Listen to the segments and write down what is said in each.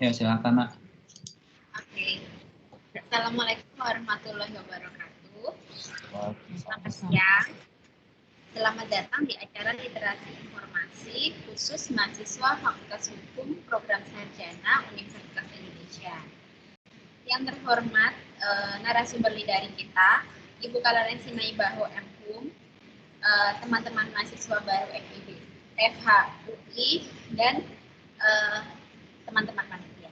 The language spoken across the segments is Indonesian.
Ya, silakan, Nak. Oke. Assalamualaikum warahmatullahi wabarakatuh. Selamat Waalaikumsalam. siang. Selamat datang di acara Literasi Informasi khusus mahasiswa Fakultas Hukum Program Sarjana Universitas Indonesia. Yang terhormat narasumber lidari kita, Ibu Kalarensi Naibaho MHUM, teman-teman mahasiswa baru FH UI, dan teman-teman panitia.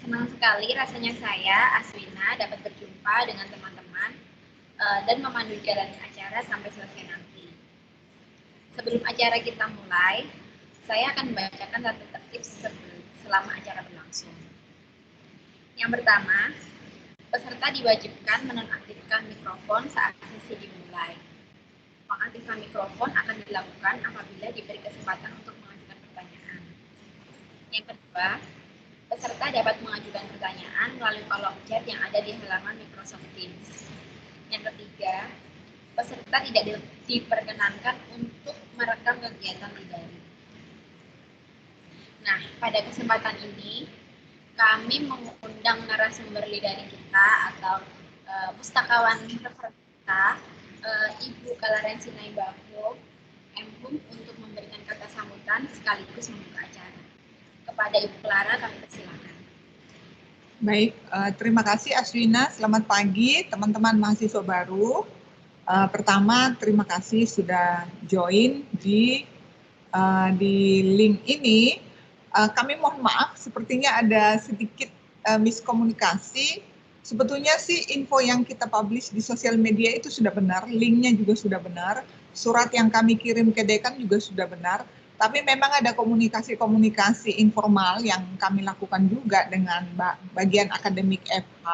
Senang sekali rasanya saya, Aswina, dapat berjumpa dengan teman-teman dan memandu jalan acara sampai selesai nanti. Sebelum acara kita mulai, saya akan membacakan tata tertib selama acara berlangsung. Yang pertama, peserta diwajibkan menonaktifkan mikrofon saat sesi dimulai. Mengaktifkan mikrofon akan dilakukan apabila diberi kesempatan untuk mengajukan pertanyaan. Yang kedua, peserta dapat mengajukan pertanyaan melalui kolom chat yang ada di halaman Microsoft Teams. Yang ketiga, peserta tidak diperkenankan untuk merekam kegiatan lidari. Nah, pada kesempatan ini, kami mengundang narasumber lidari kita atau pustakawan referensi kita, Ibu Kalarensi Naibaho MHUM, untuk memberikan kata sambutan sekaligus membuka acara. Kepada Ibu Clara, kami persilakan. Baik, terima kasih Aswina. Selamat pagi teman-teman mahasiswa baru. Pertama, terima kasih sudah join di link ini. Kami mohon maaf, sepertinya ada sedikit miskomunikasi. Sebetulnya sih info yang kita publish di sosial media itu sudah benar, linknya juga sudah benar, surat yang kami kirim ke dekan juga sudah benar. Tapi memang ada komunikasi informal yang kami lakukan juga dengan bagian akademik FH.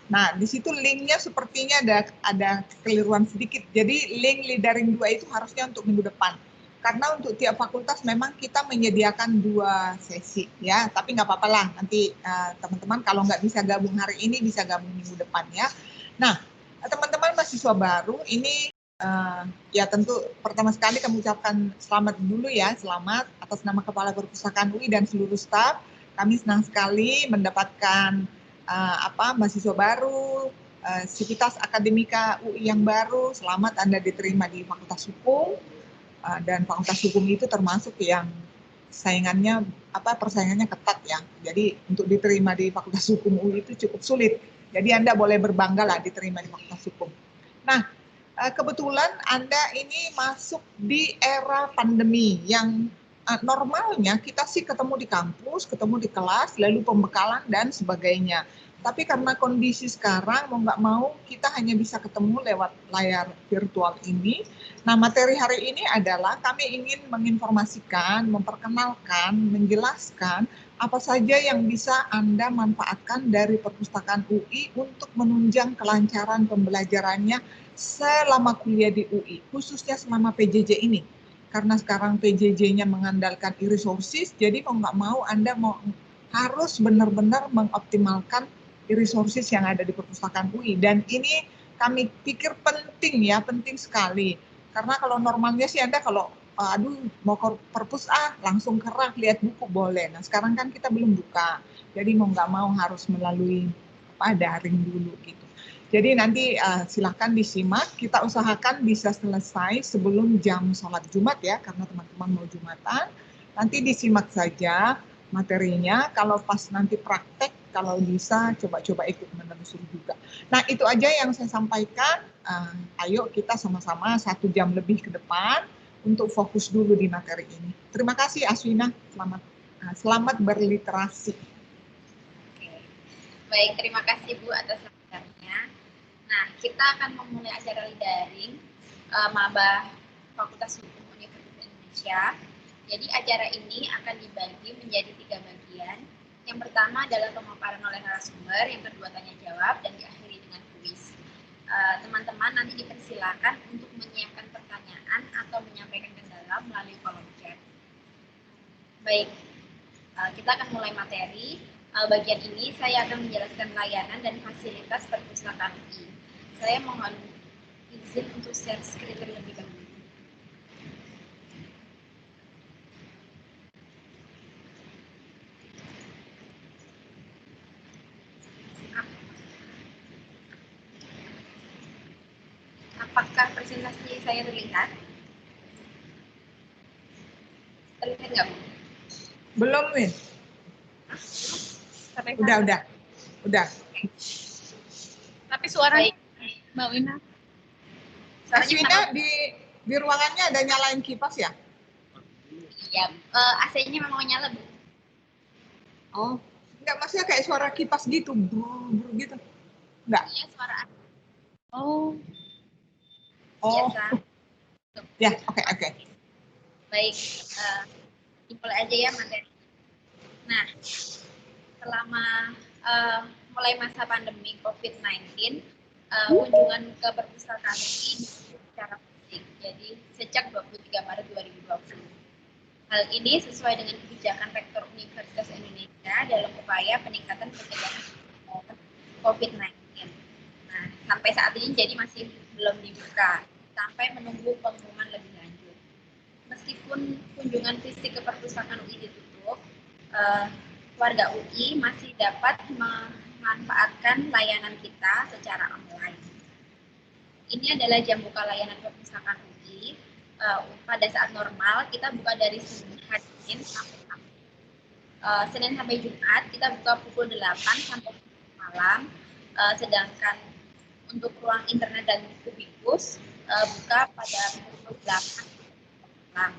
Nah, di situ linknya sepertinya ada kekeliruan sedikit. Jadi link Lidaring 2 itu harusnya untuk minggu depan. Karena untuk tiap fakultas memang kita menyediakan 2 sesi ya. Tapi nggak apa-apa lah, nanti teman-teman kalau nggak bisa gabung hari ini bisa gabung minggu depan ya. Nah, teman-teman mahasiswa baru ini ya tentu pertama sekali kami ucapkan selamat dulu ya, selamat atas nama Kepala Perpustakaan UI dan seluruh staf. Kami senang sekali mendapatkan mahasiswa baru, sivitas akademika UI yang baru. Selamat Anda diterima di Fakultas Hukum, dan Fakultas Hukum itu termasuk yang persaingannya ketat ya. Jadi untuk diterima di Fakultas Hukum UI itu cukup sulit. Jadi Anda boleh berbangga lah diterima di Fakultas Hukum. Nah, kebetulan Anda ini masuk di era pandemi yang normalnya kita sih ketemu di kampus, ketemu di kelas, lalu pembekalan dan sebagainya. Tapi karena kondisi sekarang mau nggak mau kita hanya bisa ketemu lewat layar virtual ini. Nah, materi hari ini adalah kami ingin menginformasikan, memperkenalkan, menjelaskan apa saja yang bisa Anda manfaatkan dari perpustakaan UI untuk menunjang kelancaran pembelajarannya selama kuliah di UI, khususnya selama PJJ ini. Karena sekarang PJJ-nya mengandalkan e-resources, jadi mau nggak mau Anda harus benar-benar mengoptimalkan e-resources yang ada di perpustakaan UI. Dan ini kami pikir penting ya, penting sekali. Karena kalau normalnya sih Anda kalau mau ke perpus langsung kerak lihat buku boleh. Nah sekarang kan kita belum buka, jadi mau nggak mau harus melalui daring dulu gitu. Jadi nanti silahkan disimak, kita usahakan bisa selesai sebelum jam sholat Jumat ya, karena teman-teman mau Jumatan. Nanti disimak saja materinya, kalau pas nanti praktek, kalau bisa coba-coba ikut menelusuri juga. Nah itu aja yang saya sampaikan, ayo kita sama-sama 1 jam lebih ke depan untuk fokus dulu di materi ini. Terima kasih Aswina, selamat berliterasi. Oke. Baik, terima kasih Bu atas sambutannya. Nah, kita akan memulai acara lidaring maba Fakultas Hukum Universitas Indonesia. Jadi acara ini akan dibagi menjadi 3 bagian. Yang pertama adalah pemaparan oleh narasumber, yang kedua tanya jawab, dan diakhiri dengan kuis. Teman-teman nanti dipersilakan untuk menyiapkan pertanyaan atau menyampaikan kendala melalui kolom chat. Baik, kita akan mulai materi. Bagian ini saya akan menjelaskan layanan dan fasilitas perpustakaan UI. Saya mohon izin untuk share screen terlebih dahulu. Apakah presentasi saya terlihat? Terlihat nggak, Bu? Belum, Win. Udah. Tapi suaranya Mbak Wina. Aswina di ruangannya ada nyalain kipas ya? Iya, AC-nya memang nyala, Bu. Oh, enggak, maksudnya kayak suara kipas gitu, brr, gitu. Enggak? Iya, suara AC. Oh. Biasa. Ya, oke. Baik, dimulai aja ya materi. Nah, selama mulai masa pandemi COVID-19, kunjungan ke perpustakaan ini secara fisik. Jadi sejak 23 Maret 2020. Hal ini sesuai dengan kebijakan Rektor Universitas Indonesia dalam upaya peningkatan pencegahan COVID-19. Nah, sampai saat ini jadi masih belum dibuka, sampai menunggu pengumuman lebih lanjut. Meskipun kunjungan fisik ke perpustakaan UI ditutup, warga UI masih dapat memanfaatkan layanan kita secara online. Ini adalah jam buka layanan perpustakaan UI. Pada saat normal kita buka dari Senin sampai Jumat kita buka pukul 8 sampai malam, sedangkan untuk ruang internet dan kubikus buka pada pukul 8 malam.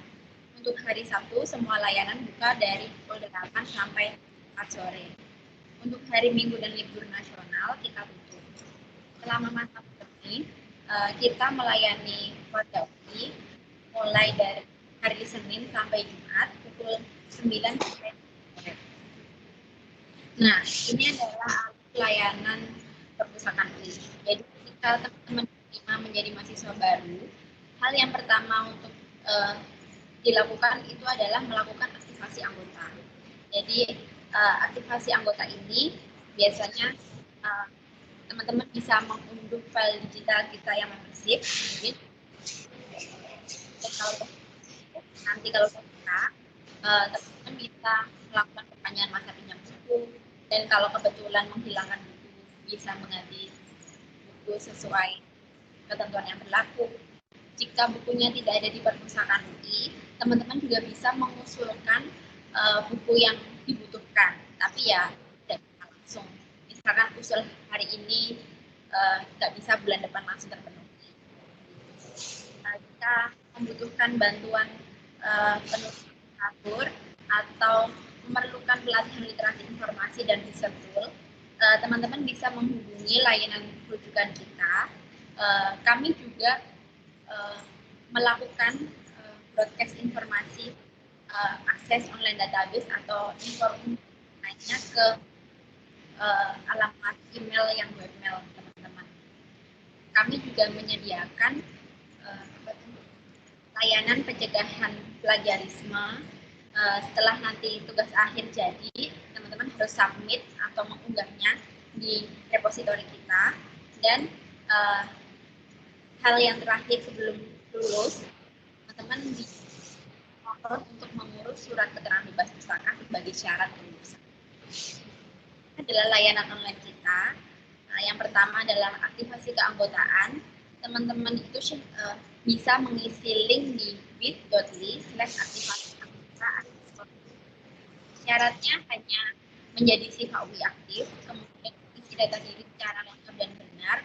Untuk hari Sabtu semua layanan buka dari pukul 8 sampai 4 sore. Untuk hari Minggu dan libur nasional kita tutup. Selama masa pandemi kita melayani warga UI mulai dari hari Senin sampai Jumat pukul 9 sampai sore. Nah, ini adalah pelayanan perpustakaan UI. Jadi ketika teman-teman menjadi mahasiswa baru, hal yang pertama untuk dilakukan itu adalah melakukan aktivasi anggota. Jadi aktivasi anggota ini biasanya teman-teman bisa mengunduh file digital kita yang membership. Nanti kalau suka, teman-teman bisa melakukan perpanjangan masa pinjam buku, dan kalau kebetulan menghilangkan buku bisa mengganti buku sesuai ketentuan yang berlaku. Jika bukunya tidak ada di perpustakaan UI, teman-teman juga bisa mengusulkan buku yang dibutuhkan, tapi ya tidak langsung. Misalkan usul hari ini nggak bisa bulan depan langsung terpenuhi. Jika membutuhkan bantuan penulis literatur atau memerlukan pelatihan literasi informasi dan riset tool, teman-teman bisa menghubungi layanan rujukan kita. Kami juga melakukan broadcast informasi akses online database atau informasi lainnya ke alamat email yang webmail teman-teman. Kami juga menyediakan layanan pencegahan plagiarisme. Setelah nanti tugas akhir jadi, teman-teman harus submit atau mengunggahnya di repositori kita. Dan hal yang terakhir sebelum lulus, teman-teman dimohon untuk mengurus surat keterangan bebas pustaka sebagai syarat kelulusan. Ini adalah layanan online kita. Yang pertama adalah aktivasi keanggotaan. Teman-teman itu bisa mengisi link di bit.ly/aktivasi keanggotaan. Syaratnya hanya menjadi siswa UI aktif, kemudian isi data diri secara lengkap dan benar.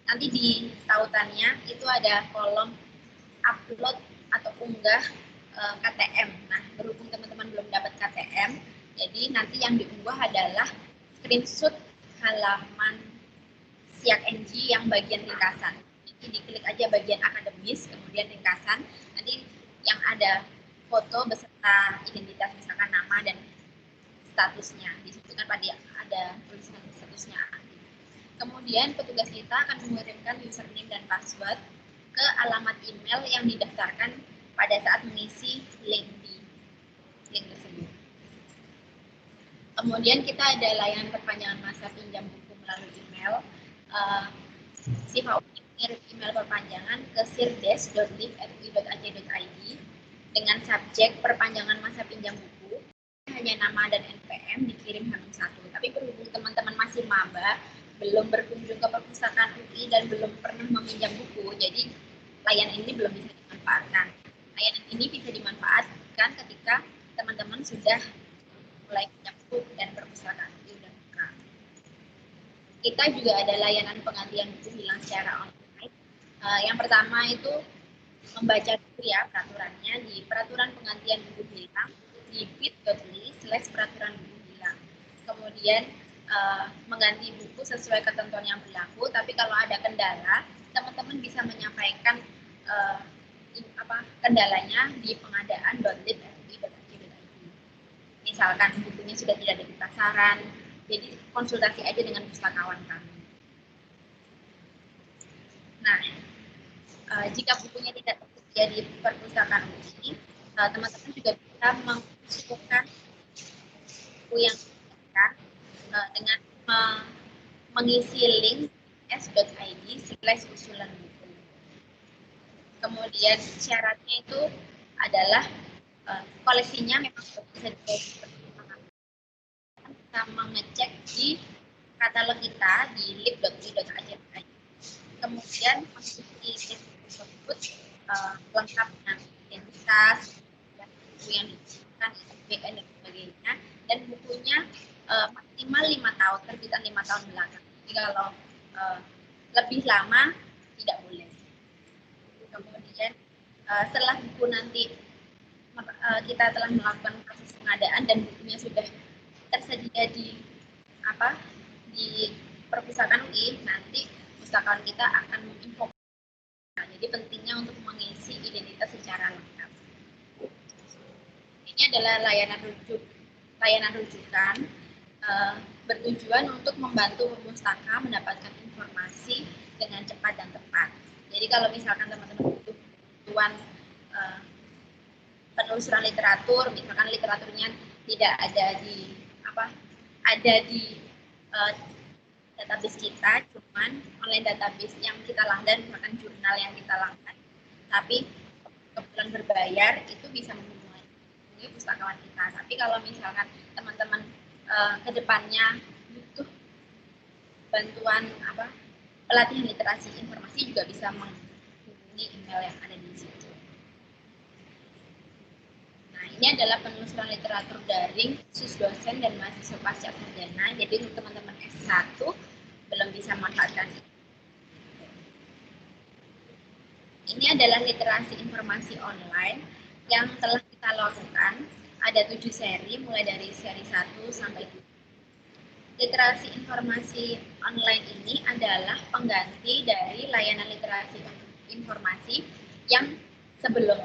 Nanti di tautannya itu ada kolom upload atau unggah KTM. Nah, berhubung teman-teman belum dapat KTM, jadi nanti yang diunggah adalah screenshot halaman Siak NG yang bagian ringkasan. Jadi diklik aja bagian akademis, kemudian ringkasan. Nanti yang ada foto beserta identitas, misalkan nama dan statusnya. Di situ kan tadi ada tulisan statusnya. Kemudian petugas kita akan mengirimkan username dan password ke alamat email yang didaftarkan pada saat mengisi link tersebut. Kemudian kita ada layanan perpanjangan masa pinjam buku melalui email. Si HUI mengirim email perpanjangan ke sirdes.lib.ui.ac.id dengan subjek perpanjangan masa pinjam buku, hanya nama dan NPM dikirim H-1. Tapi berhubung teman-teman masih maba, belum berkunjung ke perpustakaan UI dan belum pernah meminjam buku, jadi layanan ini belum bisa dimanfaatkan. Layanan ini bisa dimanfaatkan ketika teman-teman sudah mulai punya buku dan perpustakaan UI sudah buka. Kita juga ada layanan penggantian buku hilang secara online. Yang pertama itu membaca dulu ya peraturannya di peraturan penggantian buku hilang di bit.ly/peraturan buku hilang. Kemudian mengganti buku sesuai ketentuan yang berlaku, tapi kalau ada kendala, teman-teman bisa menyampaikan kendalanya di pengadaan.lib.ui.ac.id. Misalkan bukunya sudah tidak ada di pasaran, jadi konsultasi aja dengan pustakawan kami. Nah, jika bukunya tidak tersedia di perpustakaan UI, teman-teman juga bisa mengusulkan buku yang diinginkan dengan mengisi link s.id/usulan buku. Kemudian syaratnya itu adalah koleksinya memang bisa kita mengecek di katalog kita di lib.ui.ac.id. Kemudian mengisi link tersebut lengkap dengan identitas, buku yang dibutuhkan, ISBN dan sebagainya, dan bukunya maksimal 5 tahun, terbitan 5 tahun belakang. Jadi kalau lebih lama tidak boleh. Kemudian setelah buku nanti kita telah melakukan proses pengadaan dan bukunya sudah tersedia di perpustakaan UI, nanti pustakawan kita akan menginfokan. Jadi pentingnya untuk mengisi identitas secara lengkap. Ini adalah layanan rujukan bertujuan untuk membantu pemustaka mendapatkan informasi dengan cepat dan tepat. Jadi kalau misalkan teman-teman butuh bantuan penelusuran literatur, misalkan literaturnya tidak ada di database kita, cuman online database yang kita langgan, misalkan jurnal yang kita langgan, tapi kebetulan berbayar, itu bisa menghubungi pustakawan kita. Tapi kalau misalkan teman-teman ke depannya butuh bantuan pelatihan literasi informasi, juga bisa menghubungi email yang ada di situ. Nah, ini adalah penelusuran literatur daring khusus dosen dan mahasiswa pasca sarjana. Jadi untuk teman-teman S1 belum bisa memanfaatkan ini. Ini adalah literasi informasi online yang telah kita lakukan. Ada 7 seri, mulai dari seri 1 sampai 7. Literasi informasi online ini adalah pengganti dari layanan literasi informasi yang sebelum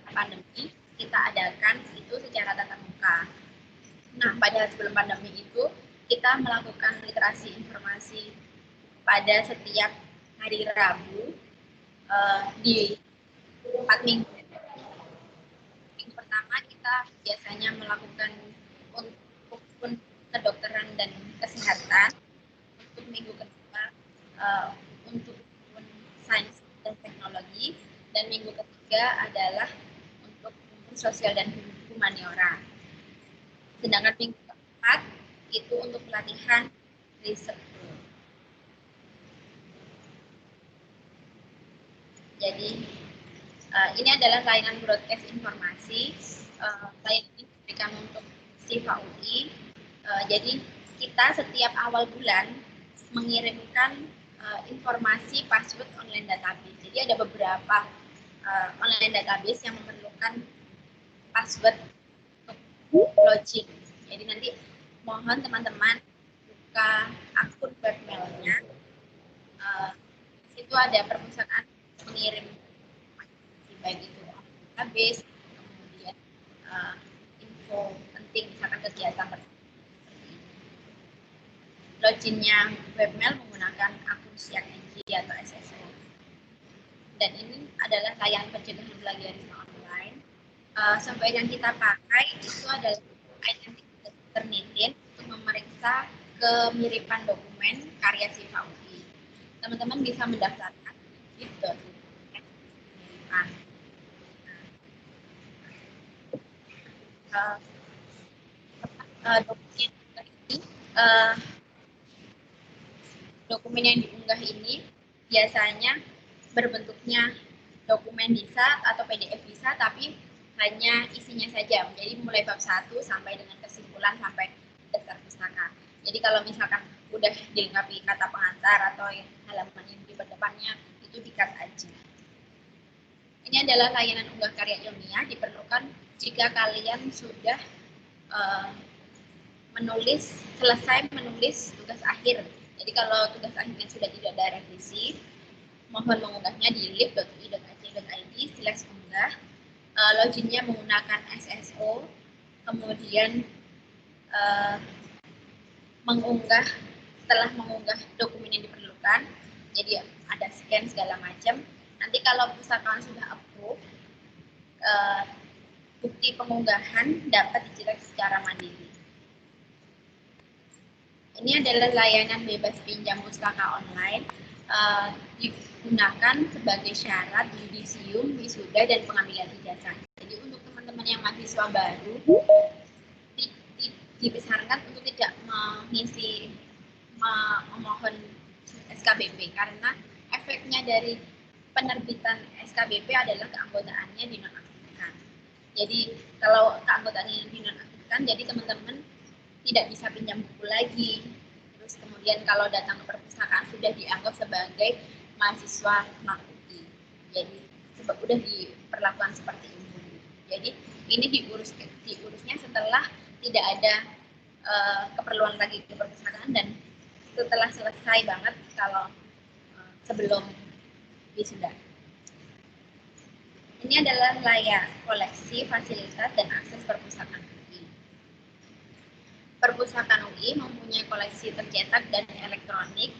pandemi kita adakan itu secara tatap muka. Nah, pada sebelum pandemi itu kita melakukan literasi informasi pada setiap hari Rabu di 4 minggu. Minggu pertama kita biasanya melakukan untuk kedokteran dan kesehatan. Untuk minggu kedua untuk sains dan teknologi, dan minggu ketiga adalah untuk sosial dan humaniora. Sedangkan minggu keempat itu untuk pelatihan riset. Jadi ini adalah layanan broadcast informasi. Layanan ini diberikan untuk SIFA UI. Jadi kita setiap awal bulan mengirimkan informasi password online database. Jadi ada beberapa online database yang memerlukan password untuk login. Jadi nanti mohon teman-teman buka akun webmailnya. Itu ada perpustakaan mengirim baik itu database, kemudian info penting, misalkan kegiatan loginnya webmail menggunakan akun SIAK-NG atau SSL. Dan ini adalah layanan pencegahan plagiarisme online. Software yang kita pakai itu adalah Identity Turnitin untuk memeriksa kemiripan dokumen karya SIFA UI. Teman-teman bisa mendaftarkan di dokumen ini dokumen yang diunggah ini biasanya berbentuknya dokumen bisa atau PDF bisa, tapi hanya isinya saja. Jadi mulai bab 1 sampai dengan kesimpulan sampai daftar pustaka. Jadi kalau misalkan udah dilengkapi kata pengantar atau halaman yang di depannya itu di-cut aja. Ini adalah layanan unggah karya ilmiah, diperlukan jika kalian sudah selesai menulis tugas akhir. Jadi kalau tugas akhirnya sudah tidak ada revisi, mohon mengunggahnya di lib.ac.id/unggah. Loginnya menggunakan SSO, kemudian setelah mengunggah dokumen yang diperlukan, jadi ada scan segala macam. Nanti kalau pustakaan sudah approve, bukti pengunggahan dapat dicetak secara mandiri. Ini adalah layanan bebas pinjam pustaka online, digunakan sebagai syarat yudisium, wisuda, dan pengambilan ijazah. Jadi untuk teman-teman yang mahasiswa baru, disarankan untuk tidak memohon SKBP, karena efeknya dari penerbitan SKBP adalah keanggotaannya dinonaktifkan. Jadi kalau keanggotaannya dinonaktifkan, jadi teman-teman tidak bisa pinjam buku lagi. Terus kemudian kalau datang ke perpustakaan sudah dianggap sebagai mahasiswa non-UI. Jadi udah diperlakukan seperti ini. Jadi ini diurusnya setelah tidak ada keperluan lagi ke perpustakaan dan setelah selesai banget kalau sebelum wisuda. Ini adalah layak koleksi, fasilitas, dan akses perpustakaan UI. Perpustakaan UI mempunyai koleksi tercetak dan elektronik.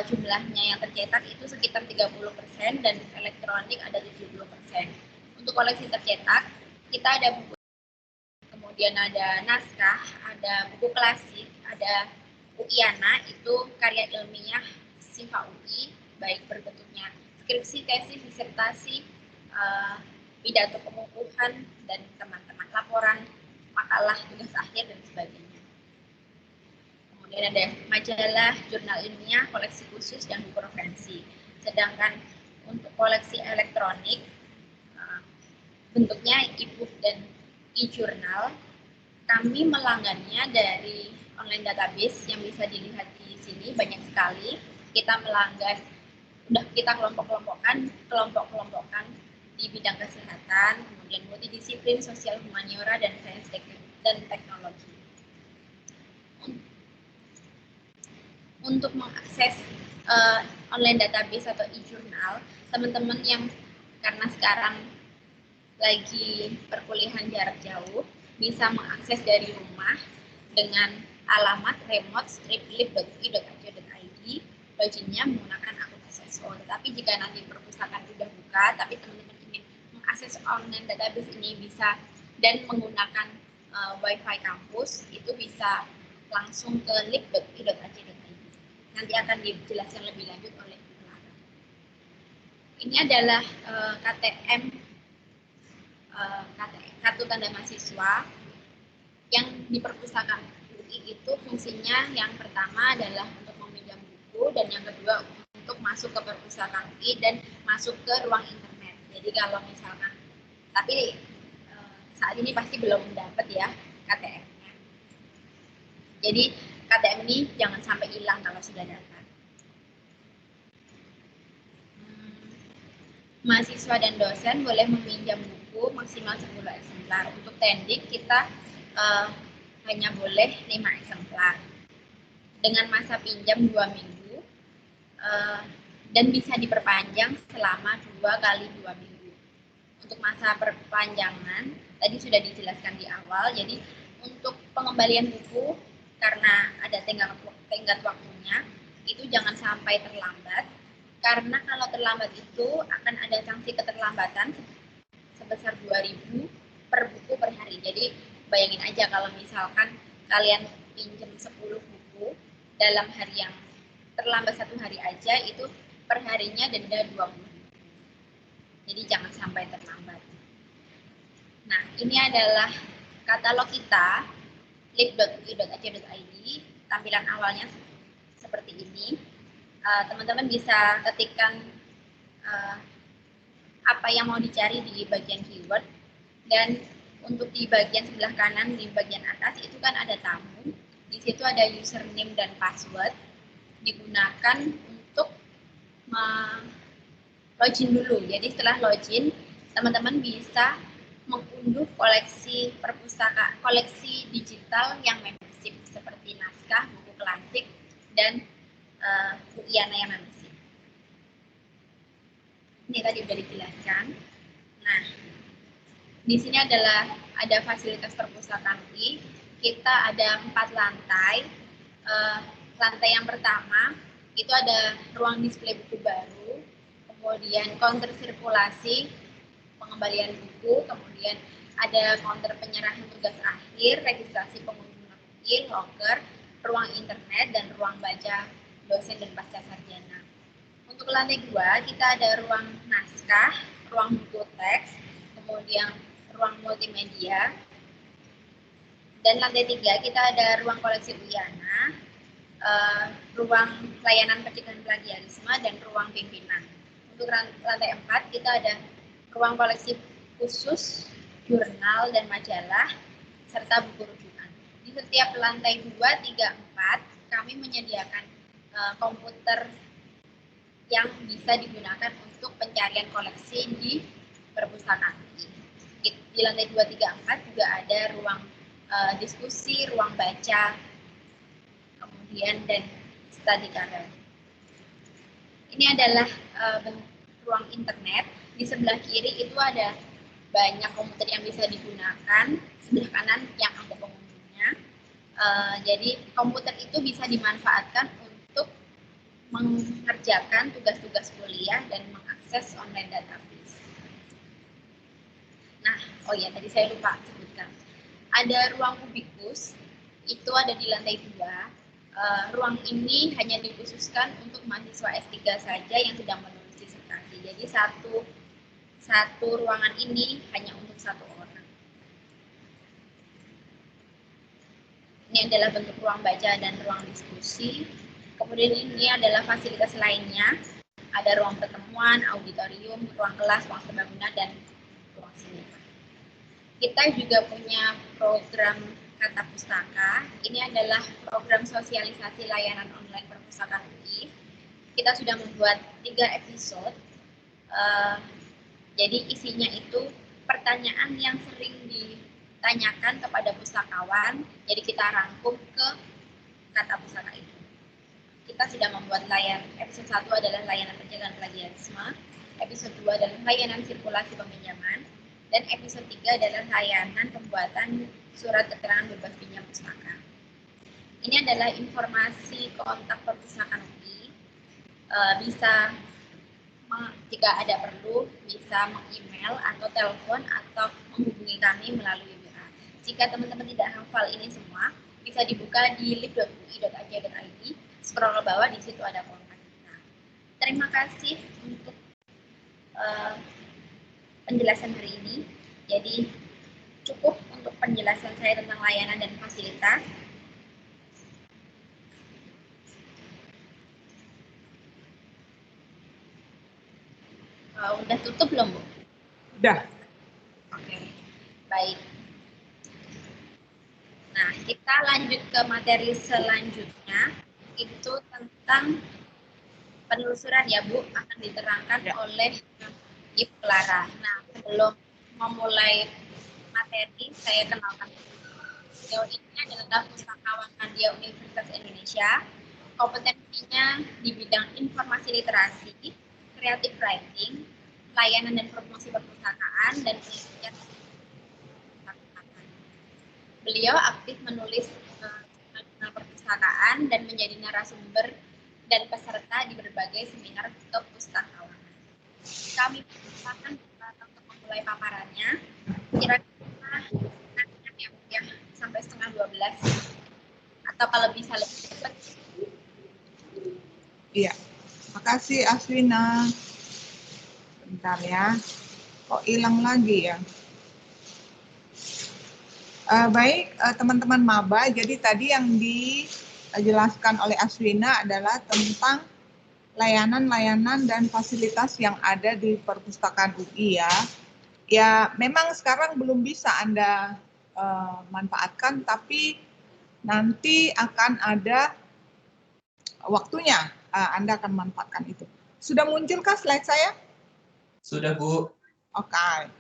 Jumlahnya yang tercetak itu sekitar 30% dan elektronik ada 70%. Untuk koleksi tercetak, kita ada buku, kemudian ada naskah, ada buku klasik, ada UIANA, itu karya ilmiah SIFA UI, baik berbentuknya skripsi, tesis, disertasi, pidato pengukuhan, dan teman-teman laporan, makalah, tugas akhir, dan sebagainya. Kemudian ada majalah, jurnal ilmiah, koleksi khusus, dan buku referensi. Sedangkan untuk koleksi elektronik, bentuknya e-book dan e-jurnal, kami melanggannya dari online database yang bisa dilihat di sini banyak sekali. Kita melanggan, udah kita kelompok-kelompokkan di bidang kesehatan, kemudian multidisiplin, sosial, humaniora, dan sains dan teknologi. Untuk mengakses online database atau e-jurnal, teman-teman yang karena sekarang lagi perkuliahan jarak jauh bisa mengakses dari rumah dengan alamat remote-lib.ui.ac.id, loginnya menggunakan akun SSO. Tetapi jika nanti perpustakaan sudah buka, tapi teman-teman ingin mengakses online database ini bisa dan menggunakan WiFi kampus, itu bisa langsung ke lib.ui.ac.id. Nanti akan dijelaskan lebih lanjut oleh Bu Lara. Ini adalah KTM, kartu tanda mahasiswa yang di perpustakaan UI itu fungsinya yang pertama adalah untuk meminjam buku dan yang kedua untuk masuk ke perpustakaan UI dan masuk ke ruang internet. Jadi kalau misalkan, tapi saat ini pasti belum dapat ya KTM-nya. Jadi KTM ini jangan sampai hilang kalau sudah dapat. Mahasiswa dan dosen boleh meminjam buku maksimal 10 eksemplar. Untuk tendik kita hanya boleh 5 eksemplar. Dengan masa pinjam 2 minggu dan bisa diperpanjang selama 2 kali 2 minggu. Untuk masa perpanjangan tadi sudah dijelaskan di awal. Jadi untuk pengembalian buku karena ada tenggat waktunya, itu jangan sampai terlambat, karena kalau terlambat itu akan ada sanksi keterlambatan sebesar 2.000 per buku per hari. Jadi bayangin aja kalau misalkan kalian pinjam 10 buku dalam hari yang terlambat 1 hari aja, itu per harinya denda 20. Jadi jangan sampai terlambat. Nah, ini adalah katalog kita, lib.ui.ac.id. Tampilan awalnya seperti ini. teman-teman bisa ketikkan apa yang mau dicari di bagian keyword, dan untuk di bagian sebelah kanan di bagian atas itu kan ada tamu, di situ ada username dan password, digunakan untuk login dulu. Jadi setelah login, teman-teman bisa mengunduh koleksi koleksi digital yang membership seperti naskah, buku klasik, dan UIANA yang membership. Ini tadi sudah dijelaskan. Nah, di sini ada fasilitas perpustakaan UI. Kita ada 4 lantai. Lantai yang pertama itu ada ruang display buku baru, kemudian counter sirkulasi, pengembalian buku, kemudian ada counter penyerahan tugas akhir, registrasi pengunjung UI, locker, ruang internet, dan ruang baca dosen dan pasca sarjana. Untuk lantai 2 kita ada ruang naskah, ruang buku teks, kemudian ruang multimedia, dan lantai 3 kita ada ruang koleksi UIANA, ruang layanan pencegahan plagiarisme, dan ruang pimpinan. Untuk lantai 4 kita ada ruang koleksi khusus, jurnal dan majalah, serta buku rujukan. Di setiap lantai 2, 3, 4 kami menyediakan komputer yang bisa digunakan untuk pencarian koleksi di perpustakaan. Di lantai 2, 3, 4 juga ada ruang diskusi, ruang baca, kemudian dan study corner. Ini adalah ruang internet. Di sebelah kiri itu ada banyak komputer yang bisa digunakan, sebelah kanan yang ada pengunjungnya. Jadi komputer itu bisa dimanfaatkan untuk mengerjakan tugas-tugas kuliah dan mengakses online database. Nah, oh ya tadi saya lupa sebutkan. Ada ruang kubikus, itu ada di lantai 2. Ruang ini hanya dikhususkan untuk mahasiswa S3 saja yang sedang menulis disertasi. Jadi satu ruangan ini hanya untuk 1 orang. Ini adalah bentuk ruang baca dan ruang diskusi. Kemudian ini adalah fasilitas lainnya. Ada ruang pertemuan, auditorium, ruang kelas, ruang serbaguna, dan ruang seminar. Kita juga punya program Kata Pustaka. Ini adalah program sosialisasi layanan online perpustakaan UI. Kita sudah membuat 3 episode. Jadi isinya itu pertanyaan yang sering ditanyakan kepada pustakawan. Jadi kita rangkum ke Kata Pustaka itu. Kita sudah membuat episode 1 adalah layanan pencegahan plagiarisme, episode 2 adalah layanan sirkulasi peminjaman, dan episode 3 adalah layanan pembuatan surat keterangan bebas pinjam pustaka. Ini adalah informasi kontak perpustakaan UI. Bisa jika ada perlu bisa meng-email atau telepon atau menghubungi kami melalui WA. Jika teman-teman tidak hafal ini semua, bisa dibuka di lib.ui.ac.id. Scroll ke bawah, di situ ada kontak kita. Terima kasih untuk penjelasan hari ini. Jadi cukup untuk penjelasan saya tentang layanan dan fasilitas. Udah tutup belum, Bu? Udah. Oke, baik. Nah, kita lanjut ke materi selanjutnya, itu tentang penelusuran ya, Bu, akan diterangkan oleh Ibu Clara. Nah, sebelum memulai materi, saya kenalkan. Beliau ini adalah pustakawan media Universitas Indonesia. Kompetensinya di bidang informasi literasi, creative writing, layanan dan promosi perpustakaan, dan penelitian perpustakaan. Beliau aktif menulis jurnal perpustakaan dan menjadi narasumber dan peserta di berbagai seminar kepustakawanan. Kami persilakan untuk memulai paparannya. Kira-kira ya, sampai setengah 12 atau kalau bisa lebih cepat. Iya. Makasih Aswina. Bentar ya. Kok hilang lagi ya? Baik, teman-teman maba, jadi tadi yang dijelaskan oleh Aswina adalah tentang layanan-layanan dan fasilitas yang ada di perpustakaan UI ya. Ya memang sekarang belum bisa Anda manfaatkan, tapi nanti akan ada waktunya Anda akan manfaatkan itu. Sudah munculkah slide saya? Sudah, Bu. Oke,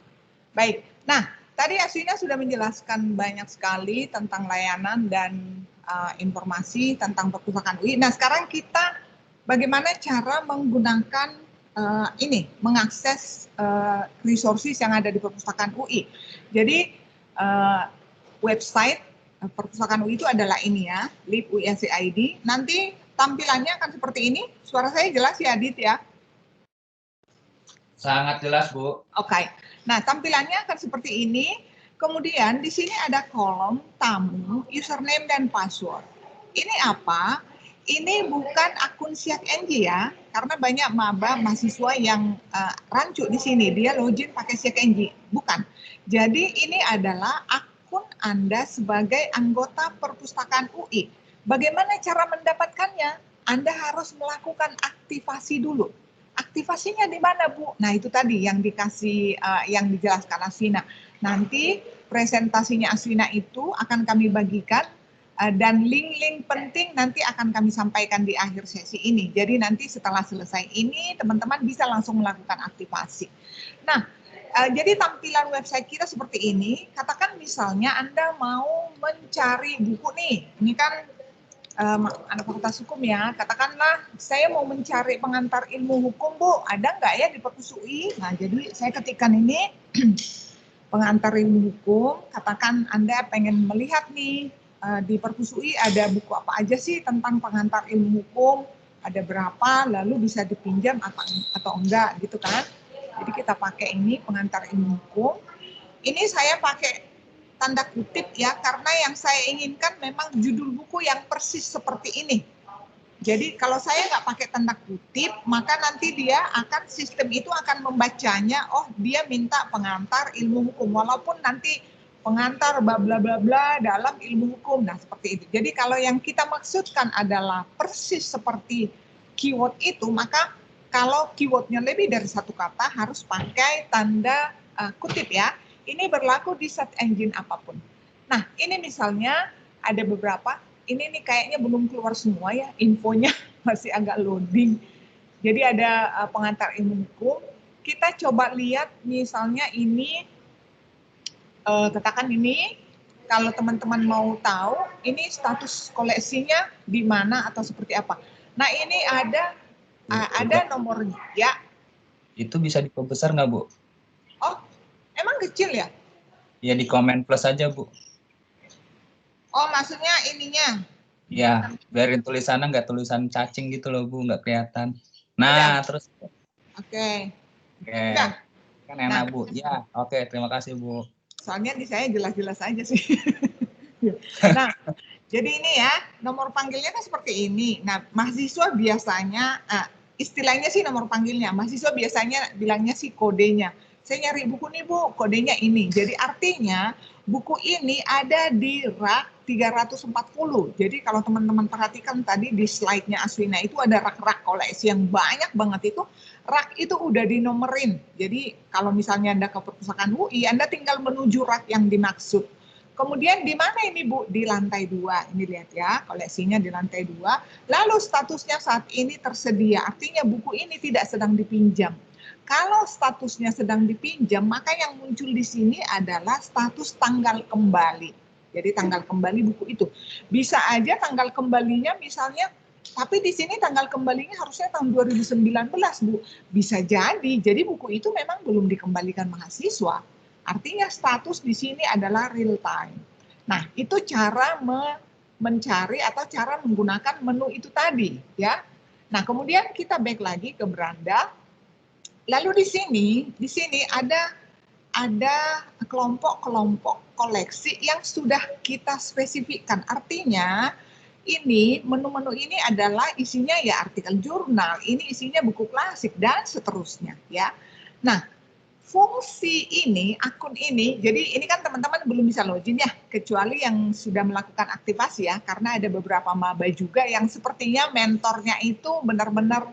baik. Nah, tadi Aswina sudah menjelaskan banyak sekali tentang layanan dan informasi tentang perpustakaan UI. Nah, sekarang kita bagaimana cara menggunakan mengakses resources yang ada di perpustakaan UI. Jadi, website perpustakaan UI itu adalah ini ya, lib.ui.ac.id. Nanti tampilannya akan seperti ini. Suara saya jelas ya, Adit ya? Sangat jelas, Bu. Oke. Nah, tampilannya akan seperti ini. Kemudian di sini ada kolom tamu, username dan password. Ini apa? Ini bukan akun SiakNG ya, karena banyak maba mahasiswa yang rancu di sini. Dia login pakai SiakNG. Bukan. Jadi ini adalah akun Anda sebagai anggota perpustakaan UI. Bagaimana cara mendapatkannya? Anda harus melakukan aktivasi dulu. Aktivasinya di mana, Bu? Nah, itu tadi yang dikasih, yang dijelaskan Aswina. Nanti presentasinya Aswina itu akan kami bagikan dan link-link penting nanti akan kami sampaikan di akhir sesi ini. Jadi nanti setelah selesai ini, teman-teman bisa langsung melakukan aktivasi. Nah, jadi tampilan website kita seperti ini. Katakan misalnya Anda mau mencari buku nih. Ini kan anak fakultas hukum ya, katakanlah saya mau mencari pengantar ilmu hukum, Bu, ada nggak ya di perpus UI? Nah, jadi saya ketikkan ini pengantar ilmu hukum, katakan Anda pengen melihat nih di perpus UI ada buku apa aja sih tentang pengantar ilmu hukum, ada berapa, lalu bisa dipinjam atau enggak gitu kan. Jadi kita pakai ini pengantar ilmu hukum. Ini saya pakai tanda kutip ya, karena yang saya inginkan memang judul buku yang persis seperti ini. Jadi kalau saya nggak pakai tanda kutip, maka nanti dia akan, sistem itu akan membacanya, oh dia minta pengantar ilmu hukum, walaupun nanti pengantar bla bla bla bla dalam ilmu hukum. Nah seperti itu. Jadi kalau yang kita maksudkan adalah persis seperti keyword itu, maka kalau keywordnya lebih dari satu kata harus pakai tanda kutip ya. Ini berlaku di search engine apapun. Nah, ini misalnya ada beberapa, ini nih kayaknya belum keluar semua ya, infonya masih agak loading. Jadi ada pengantar ilmu hukum. Kita coba lihat misalnya ini, katakan ini, kalau teman-teman mau tahu, ini status koleksinya di mana atau seperti apa. Nah, ini ada nomornya. Ya. Itu bisa diperbesar nggak, Bu? Oh, emang kecil ya? Ya di komen plus aja, Bu. Oh, maksudnya ininya? Ya, biarin tulisannya nggak tulisan cacing gitu loh, Bu, nggak kelihatan. Nah, terus. Oke. Udah. Kan enak, Bu. Ya, oke, terima kasih, Bu. Soalnya di saya jelas-jelas aja sih. Nah, jadi ini ya, nomor panggilnya kan seperti ini. Nah, mahasiswa biasanya, istilahnya sih nomor panggilnya, mahasiswa biasanya bilangnya sih kodenya. Saya nyari buku nih, Bu, kodenya ini. Jadi artinya buku ini ada di rak 340. Jadi kalau teman-teman perhatikan tadi di slide-nya Aswina itu ada rak-rak koleksi yang banyak banget itu. Rak itu udah dinomerin. Jadi kalau misalnya Anda ke perpustakaan UI, Anda tinggal menuju rak yang dimaksud. Kemudian di mana ini, Bu? Di lantai 2. Ini lihat ya, koleksinya di lantai 2. Lalu statusnya saat ini tersedia. Artinya buku ini tidak sedang dipinjam. Kalau statusnya sedang dipinjam, maka yang muncul di sini adalah status tanggal kembali. Jadi tanggal kembali buku itu. Bisa aja tanggal kembalinya misalnya, tapi di sini tanggal kembalinya harusnya tahun 2019, Bu. Bisa jadi buku itu memang belum dikembalikan mahasiswa. Artinya status di sini adalah real time. Nah, itu cara mencari atau cara menggunakan menu itu tadi, ya. Nah, kemudian kita back lagi ke beranda. Lalu di sini ada kelompok-kelompok koleksi yang sudah kita spesifikkan. Artinya ini menu-menu ini adalah isinya ya artikel jurnal, ini isinya buku klasik dan seterusnya ya. Nah, fungsi ini, akun ini, jadi ini kan teman-teman belum bisa login ya, kecuali yang sudah melakukan aktivasi ya, karena ada beberapa maba juga yang sepertinya mentornya itu benar-benar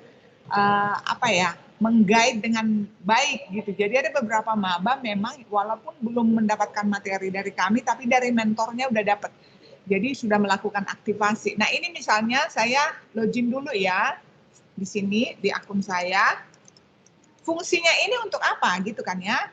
mengguide dengan baik gitu. Jadi ada beberapa maba memang walaupun belum mendapatkan materi dari kami, tapi dari mentornya udah dapat. Jadi sudah melakukan aktivasi. Nah ini misalnya saya login dulu ya di sini di akun saya. Fungsinya ini untuk apa gitu kan ya?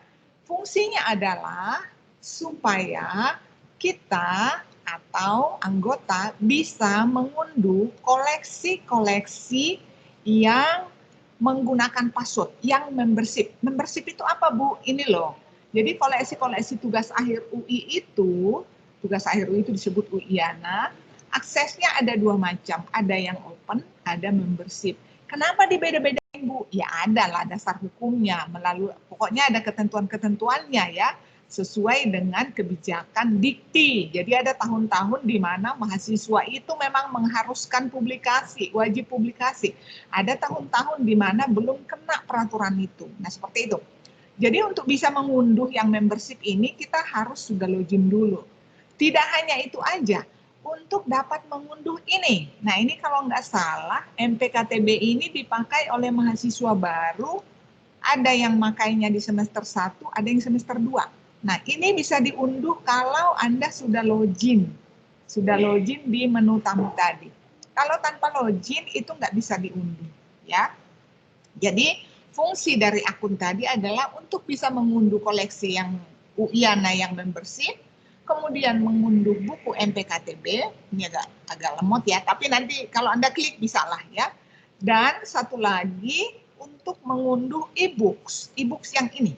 Fungsinya adalah supaya kita atau anggota bisa mengunduh koleksi-koleksi yang menggunakan password, yang membership. Membership itu apa Bu? Ini loh. Jadi koleksi-koleksi tugas akhir UI itu, tugas akhir UI itu disebut UIANA, aksesnya ada dua macam, ada yang open, ada membership. Kenapa dibeda-bedain Bu? Ya ada lah dasar hukumnya, melalui pokoknya ada ketentuan-ketentuannya ya, sesuai dengan kebijakan Dikti. Jadi ada tahun-tahun di mana mahasiswa itu memang mengharuskan publikasi, wajib publikasi. Ada tahun-tahun di mana belum kena peraturan itu. Nah seperti itu. Jadi untuk bisa mengunduh yang membership ini kita harus sudah login dulu. Tidak hanya itu aja, untuk dapat mengunduh ini. Nah ini kalau nggak salah MPKTB ini dipakai oleh mahasiswa baru, ada yang makainya di semester 1, ada yang semester 2. Nah ini bisa diunduh kalau Anda sudah login di menu tamu tadi. Kalau tanpa login itu nggak bisa diunduh ya. Jadi fungsi dari akun tadi adalah untuk bisa mengunduh koleksi yang UIANA yang membership, kemudian mengunduh buku MPKTB, ini agak lemot ya, tapi nanti kalau Anda klik bisa lah ya. Dan satu lagi untuk mengunduh e-books yang ini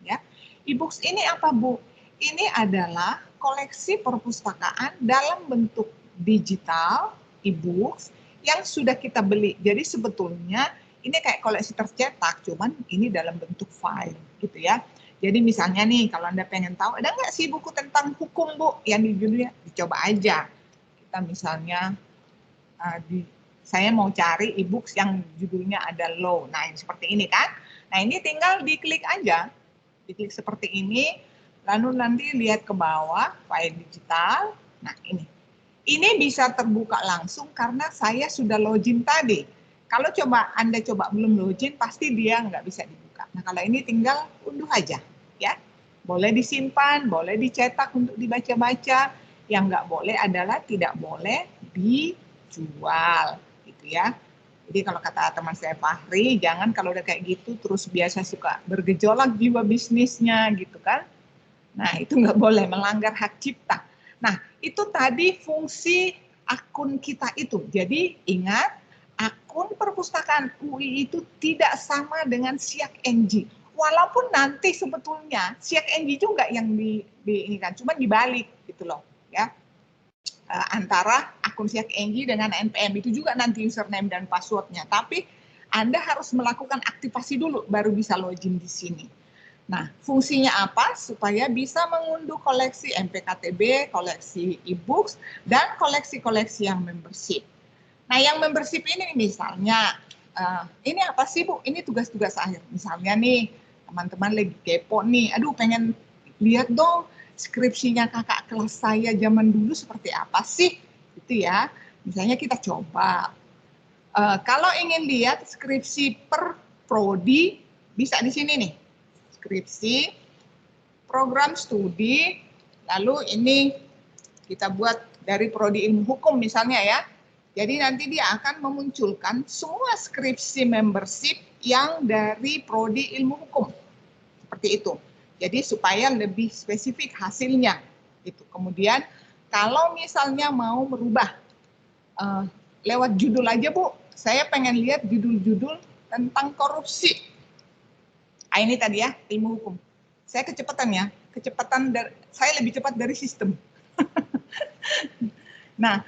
ya. E-books ini apa Bu? Ini adalah koleksi perpustakaan dalam bentuk digital, e-books yang sudah kita beli. Jadi sebetulnya ini kayak koleksi tercetak, cuman ini dalam bentuk file gitu ya. Jadi misalnya nih, kalau Anda pengen tahu, ada nggak sih buku tentang hukum Bu yang judulnya? Dicoba aja. Kita misalnya, saya mau cari e-books yang judulnya ada law. Nah, yang seperti ini kan. Nah, ini tinggal diklik aja. Diklik seperti ini, lalu nanti lihat ke bawah, file digital. Nah, ini. Ini bisa terbuka langsung karena saya sudah login tadi. Kalau Anda belum login, pasti dia nggak bisa dibuka. Nah, kalau ini tinggal unduh aja, ya. Boleh disimpan, boleh dicetak untuk dibaca-baca. Yang nggak boleh adalah tidak boleh dijual, gitu ya. Jadi kalau kata teman saya Fahri, jangan kalau udah kayak gitu terus biasa suka bergejolak jiwa bisnisnya, gitu kan. Nah, itu nggak boleh, melanggar hak cipta. Nah, itu tadi fungsi akun kita itu. Jadi ingat, akun perpustakaan UI itu tidak sama dengan Siak NG. Walaupun nanti sebetulnya Siak NG juga yang ini kan, cuma dibalik gitu loh, ya. Antara akun Siak NG dengan NPM itu juga nanti username dan passwordnya. Tapi Anda harus melakukan aktivasi dulu, baru bisa login di sini. Nah, fungsinya apa? Supaya bisa mengunduh koleksi MPKTB, koleksi e-books, dan koleksi-koleksi yang membership. Nah, yang membership ini misalnya, ini apa sih Bu? Ini tugas-tugas akhir. Misalnya nih, teman-teman lagi kepo nih, aduh pengen lihat dong skripsinya kakak kelas saya zaman dulu seperti apa sih? Gitu ya. Misalnya kita coba. Kalau ingin lihat skripsi per prodi, bisa di sini nih. Skripsi, program studi, lalu ini kita buat dari prodi ilmu hukum misalnya ya. Jadi nanti dia akan memunculkan semua skripsi membership yang dari prodi ilmu hukum. Seperti itu. Jadi supaya lebih spesifik hasilnya. Itu. Kemudian kalau misalnya mau merubah lewat judul aja Bu, saya pengen lihat judul-judul tentang korupsi. Ini tadi ya, ilmu hukum. Saya kecepatan ya, saya lebih cepat dari sistem. Nah,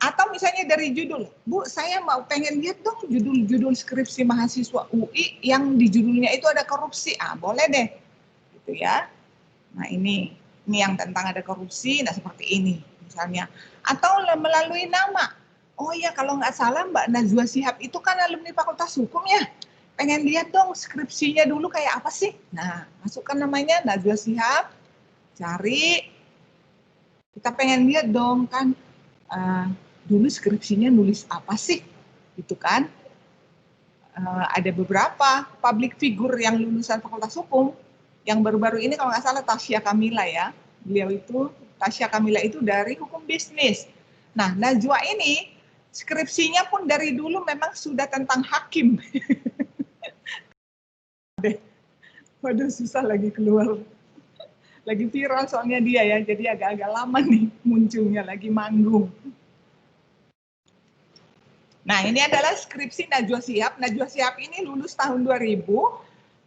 atau misalnya dari judul, Bu, saya pengen lihat dong judul-judul skripsi mahasiswa UI yang di judulnya itu ada korupsi. Boleh deh, gitu ya. Nah ini yang tentang ada korupsi, nah seperti ini misalnya. Atau melalui nama. Oh ya, kalau nggak salah Mbak Najwa Shihab itu kan alumni Fakultas Hukum ya. Pengen lihat dong skripsinya dulu kayak apa sih? Nah, masukkan namanya Najwa Shihab, cari. Kita pengen lihat dong kan, dulu skripsinya nulis apa sih? Gitu kan. ada beberapa public figure yang lulusan Fakultas Hukum, yang baru-baru ini kalau nggak salah Tasya Kamila ya, Tasya Kamila itu dari Hukum Bisnis. Nah, Najwa ini skripsinya pun dari dulu memang sudah tentang hakim. Waduh, susah lagi keluar. Lagi viral soalnya dia ya, jadi agak-agak lama nih munculnya, lagi manggung. Nah, ini adalah skripsi Najwa Shihab. Najwa Shihab ini lulus tahun 2000.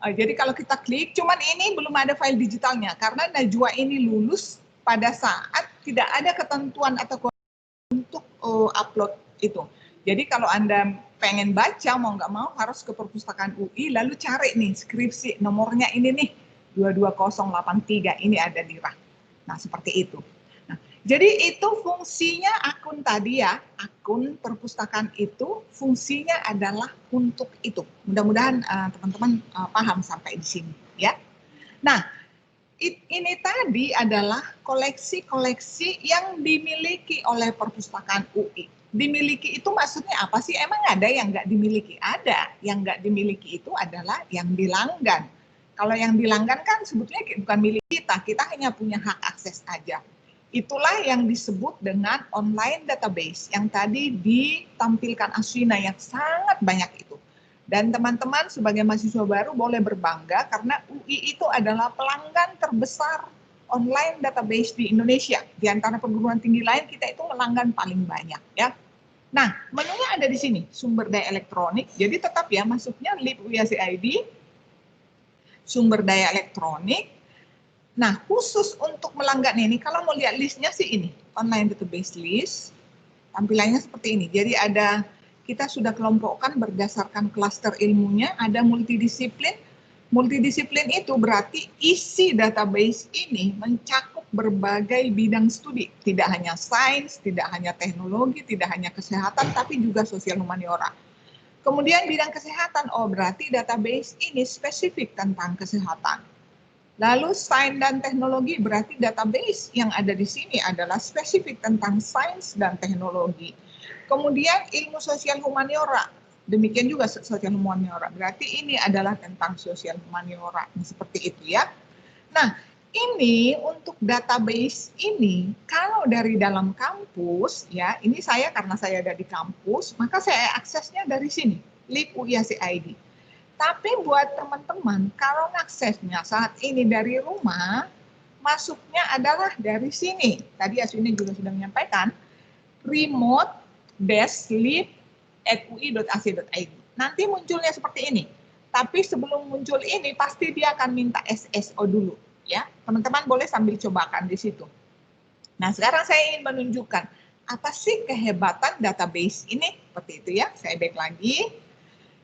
Jadi kalau kita klik, cuman ini belum ada file digitalnya, karena Najwa ini lulus pada saat tidak ada ketentuan atau untuk upload itu. Jadi kalau Anda pengen baca, mau nggak mau harus ke perpustakaan UI, lalu cari nih skripsi, nomornya ini nih, 22083, ini ada di RAK. Nah, seperti itu. Jadi itu fungsinya akun tadi ya, akun perpustakaan itu fungsinya adalah untuk itu. Mudah-mudahan teman-teman paham sampai di sini ya. Nah, ini tadi adalah koleksi-koleksi yang dimiliki oleh perpustakaan UI. Dimiliki itu maksudnya apa sih? Emang ada yang nggak dimiliki? Ada. Yang nggak dimiliki itu adalah yang dilanggan. Kalau yang dilanggan kan sebetulnya bukan milik kita hanya punya hak akses aja. Itulah yang disebut dengan online database yang tadi ditampilkan Aswina yang sangat banyak itu. Dan teman-teman sebagai mahasiswa baru boleh berbangga karena UI itu adalah pelanggan terbesar online database di Indonesia. Di antara perguruan tinggi lain kita itu melanggan paling banyak ya. Nah, menunya ada di sini, sumber daya elektronik. Jadi tetap ya masuknya lib UI/ACID, sumber daya elektronik. Nah, khusus untuk melanggan ini, kalau mau lihat listnya sih ini, online database list, tampilannya seperti ini. Jadi ada, kita sudah kelompokkan berdasarkan klaster ilmunya, ada multidisiplin. Multidisiplin itu berarti isi database ini mencakup berbagai bidang studi. Tidak hanya sains, tidak hanya teknologi, tidak hanya kesehatan, tapi juga sosial humaniora. Kemudian bidang kesehatan, oh berarti database ini spesifik tentang kesehatan. Lalu sains dan teknologi berarti database yang ada di sini adalah spesifik tentang sains dan teknologi. Kemudian ilmu sosial humaniora, demikian juga sosial humaniora. Berarti ini adalah tentang sosial humaniora, seperti itu ya. Nah, ini untuk database ini kalau dari dalam kampus ya, ini saya karena saya ada di kampus, maka saya aksesnya dari sini, lib UI/ACID. Tapi buat teman-teman, kalau aksesnya saat ini dari rumah, masuknya adalah dari sini. Tadi Aswini juga sudah menyampaikan, remote-lib@ui.ac.id. Nanti munculnya seperti ini. Tapi sebelum muncul ini, pasti dia akan minta SSO dulu. Ya, teman-teman boleh sambil cobakan di situ. Nah, sekarang saya ingin menunjukkan, apa sih kehebatan database ini? Seperti itu ya, saya back lagi.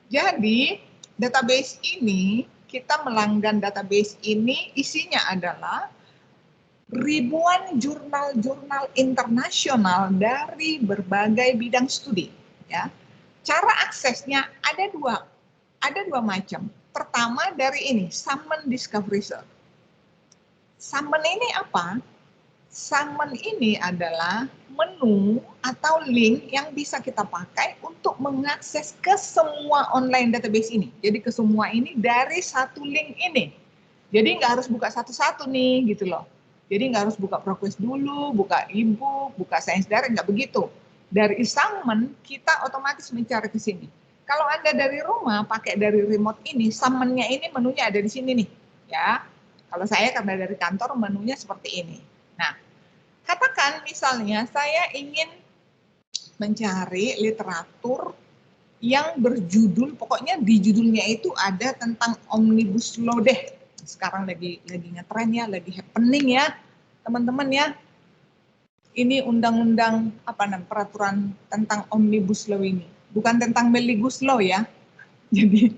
Jadi, database ini, kita melanggan database ini, isinya adalah ribuan jurnal-jurnal internasional dari berbagai bidang studi. Ya. Cara aksesnya ada dua macam. Pertama dari ini, Summon Discovery Search. Summon ini apa? Summon ini adalah menu atau link yang bisa kita pakai untuk mengakses ke semua online database ini. Jadi ke semua ini dari satu link ini. Jadi nggak harus buka satu-satu nih gitu loh. Jadi nggak harus buka ProQuest dulu, buka e-book, buka Sains Direct, nggak begitu. Dari Summon kita otomatis mencari ke sini. Kalau Anda dari rumah pakai dari remote ini, Summon-nya ini menunya ada di sini nih. Ya. Kalau saya karena dari kantor menunya seperti ini. Nah, katakan misalnya saya ingin mencari literatur yang berjudul, pokoknya di judulnya itu ada tentang Omnibus Law deh. Sekarang lagi ngetren ya, lagi happening ya, teman-teman ya. Ini undang-undang peraturan tentang Omnibus Law ini, bukan tentang Meligus Law ya. Jadi,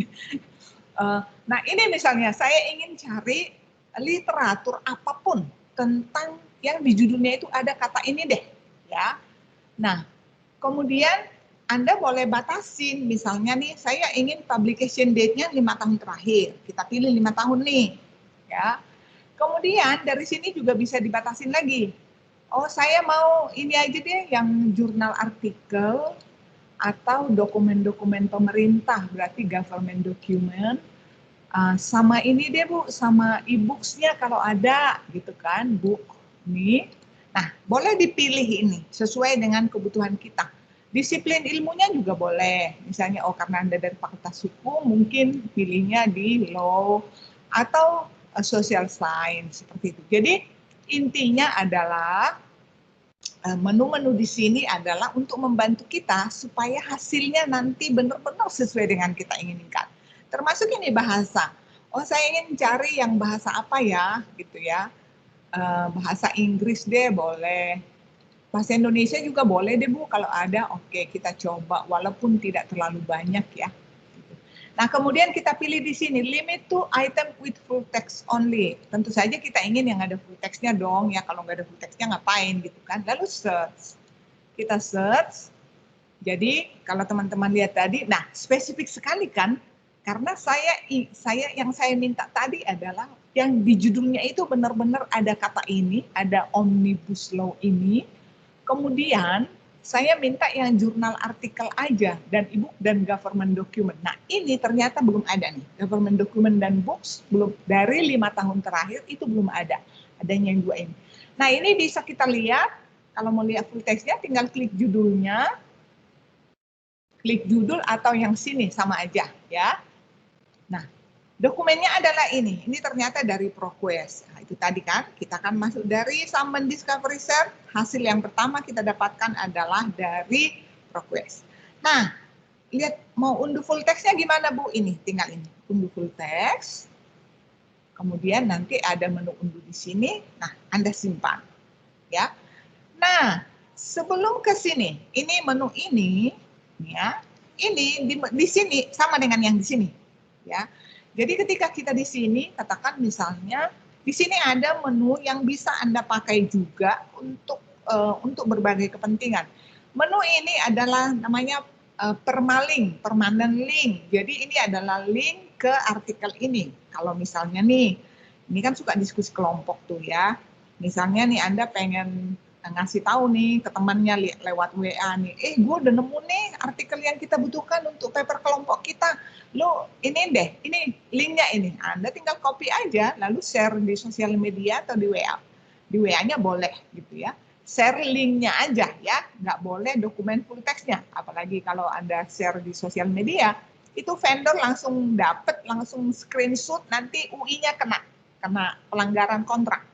nah ini misalnya saya ingin cari literatur apapun tentang yang di judulnya itu ada kata ini deh, ya. Nah, kemudian Anda boleh batasin, misalnya nih, saya ingin publication date-nya 5 tahun terakhir, kita pilih 5 tahun nih, ya. Kemudian dari sini juga bisa dibatasin lagi. Oh, saya mau ini aja deh, yang jurnal artikel atau dokumen-dokumen pemerintah, berarti government document. Sama ini deh Bu, sama e-books-nya kalau ada gitu kan, book ini. Nah, boleh dipilih ini sesuai dengan kebutuhan kita. Disiplin ilmunya juga boleh. Misalnya, oh karena Anda dari Fakultas Hukum, mungkin pilihnya di law atau social science seperti itu. Jadi intinya adalah menu-menu di sini adalah untuk membantu kita supaya hasilnya nanti benar-benar sesuai dengan kita inginkan. Termasuk ini bahasa. Oh, saya ingin cari yang bahasa apa ya, gitu ya. Bahasa Inggris deh boleh. Bahasa Indonesia juga boleh deh Bu, kalau ada oke kita coba walaupun tidak terlalu banyak ya. Nah, kemudian kita pilih di sini, limit to item with full text only. Tentu saja kita ingin yang ada full text-nya dong, ya kalau nggak ada full text-nya ngapain gitu kan. Lalu search. Kita search. Jadi, kalau teman-teman lihat tadi, nah spesifik sekali kan, karena yang saya minta tadi adalah yang di judulnya itu benar-benar ada kata ini, ada omnibus law ini, kemudian saya minta yang jurnal artikel aja dan e-book dan government document. Nah ini ternyata belum ada nih, government document dan books belum, dari 5 tahun terakhir itu belum ada, adanya yang 2 ini. Nah ini bisa kita lihat, kalau mau lihat full text-nya tinggal klik judulnya, klik judul atau yang sini sama aja ya. Nah dokumennya adalah ini ternyata dari ProQuest. Nah, itu tadi kan, kita akan masuk dari Summon Discovery Search, hasil yang pertama kita dapatkan adalah dari ProQuest. Nah, lihat mau unduh full text-nya gimana Bu? Ini, tinggal ini, unduh full text. Kemudian nanti ada menu unduh di sini, nah Anda simpan. Ya. Nah, sebelum ke sini, ini menu ini, ya, ini di sini sama dengan yang di sini. Ya. Jadi ketika kita di sini, katakan misalnya di sini ada menu yang bisa Anda pakai juga untuk berbagai kepentingan. Menu ini adalah namanya permalink, permanent link. Jadi ini adalah link ke artikel ini. Kalau misalnya nih, ini kan suka diskusi kelompok tuh ya. Misalnya nih Anda pengen ngasih tahu nih ke temannya lewat WA nih, gue udah nemu nih artikel yang kita butuhkan untuk paper kelompok kita. Lo ini deh, ini linknya ini. Anda tinggal copy aja, lalu share di sosial media atau di WA. Di WA-nya boleh gitu ya. Share linknya aja ya, nggak boleh dokumen full text-nya. Apalagi kalau Anda share di sosial media, itu vendor langsung dapat, langsung screenshot, nanti UI-nya kena pelanggaran kontrak.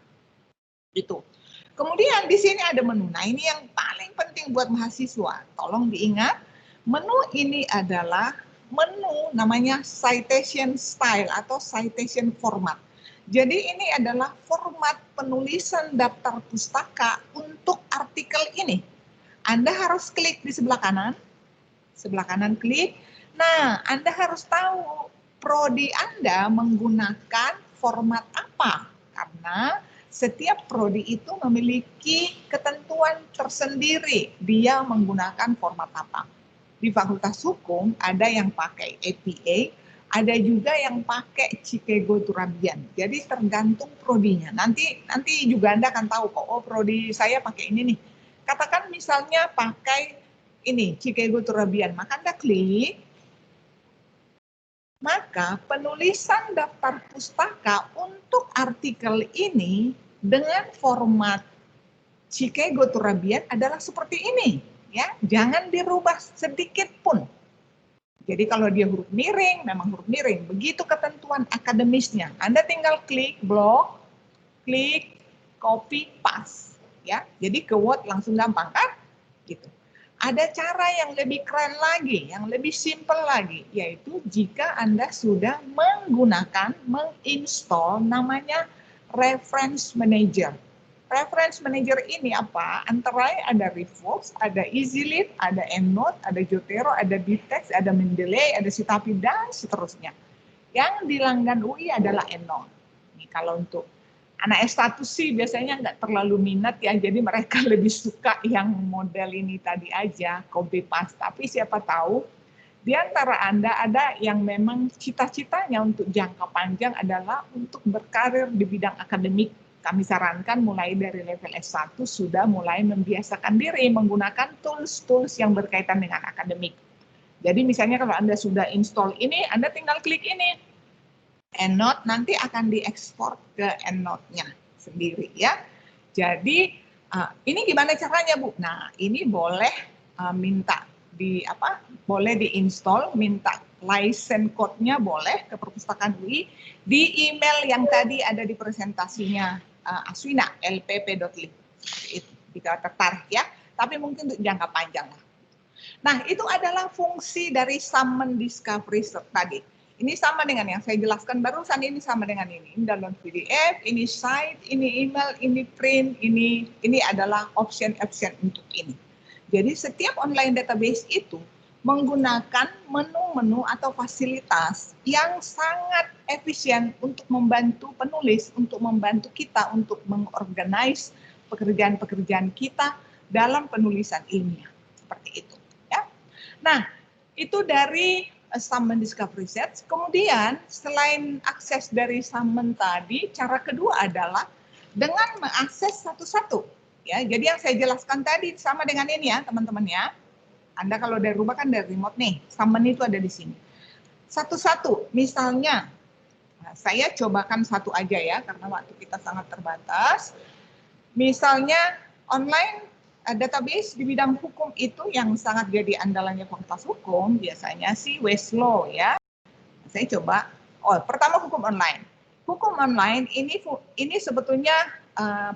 Gitu. Kemudian di sini ada menu. Nah ini yang paling penting buat mahasiswa. Tolong diingat, menu ini adalah menu namanya citation style atau citation format. Jadi ini adalah format penulisan daftar pustaka untuk artikel ini. Anda harus klik di sebelah kanan klik. Nah, Anda harus tahu prodi Anda menggunakan format apa. Karena setiap prodi itu memiliki ketentuan tersendiri. Dia menggunakan format apa. Di Fakultas Hukum ada yang pakai APA, ada juga yang pakai Chicago Turabian. Jadi tergantung prodinya. Nanti juga Anda akan tahu kok, oh prodi saya pakai ini nih. Katakan misalnya pakai ini Chicago Turabian, maka Anda klik. Maka penulisan daftar pustaka untuk artikel ini dengan format Chicago Turabian adalah seperti ini, ya. Jangan dirubah sedikit pun. Jadi kalau dia huruf miring, memang huruf miring. Begitu ketentuan akademisnya. Anda tinggal klik blok, klik copy paste, ya. Jadi ke Word langsung gampang kan? Gitu. Ada cara yang lebih keren lagi, yang lebih simple lagi, yaitu jika Anda sudah menginstall namanya Reference Manager. Reference Manager ini apa? Antara lain ada Revox, ada EasyLead, ada EndNote, ada Jotero, ada Bitext, ada Mendeley, ada Citapi, dan seterusnya. Yang dilanggan UI adalah EndNote. Ini kalau untuk anak S1 sih biasanya nggak terlalu minat ya, jadi mereka lebih suka yang model ini tadi aja, copy paste. Tapi siapa tahu di antara Anda ada yang memang cita-citanya untuk jangka panjang adalah untuk berkarir di bidang akademik kami sarankan mulai dari level S1 sudah mulai membiasakan diri menggunakan tools-tools yang berkaitan dengan akademik. Jadi misalnya kalau Anda sudah install ini, Anda tinggal klik ini. EndNote nanti akan diekspor ke EndNote-nya sendiri ya. Jadi ini gimana caranya Bu? Nah ini boleh minta boleh diinstal, minta license code-nya boleh ke Perpustakaan UI di email yang tadi ada di presentasinya Aswina, lpp.lib. Jika tertarik ya, tapi mungkin untuk jangka panjang lah. Nah, itu adalah fungsi dari summon discovery tadi. Ini sama dengan yang saya jelaskan barusan, ini sama dengan ini. Ini download PDF, ini site, ini email, ini print, ini adalah option-option untuk ini. Jadi setiap online database itu menggunakan menu-menu atau fasilitas yang sangat efisien untuk membantu penulis, untuk membantu kita untuk mengorganize pekerjaan-pekerjaan kita dalam penulisan ilmiah. Seperti itu. Ya. Nah, itu dari summon discovery sets. Kemudian selain akses dari summon tadi, cara kedua adalah dengan mengakses satu-satu. Ya, jadi yang saya jelaskan tadi sama dengan ini ya, teman-teman ya. Anda kalau dari rumah kan dari remote nih, summon itu ada di sini. Satu-satu, misalnya, saya cobakan satu aja ya, karena waktu kita sangat terbatas. Misalnya online database di bidang hukum itu yang sangat jadi andalannya Fakultas Hukum, biasanya sih Westlaw ya. Saya coba, pertama hukum online. Hukum online ini sebetulnya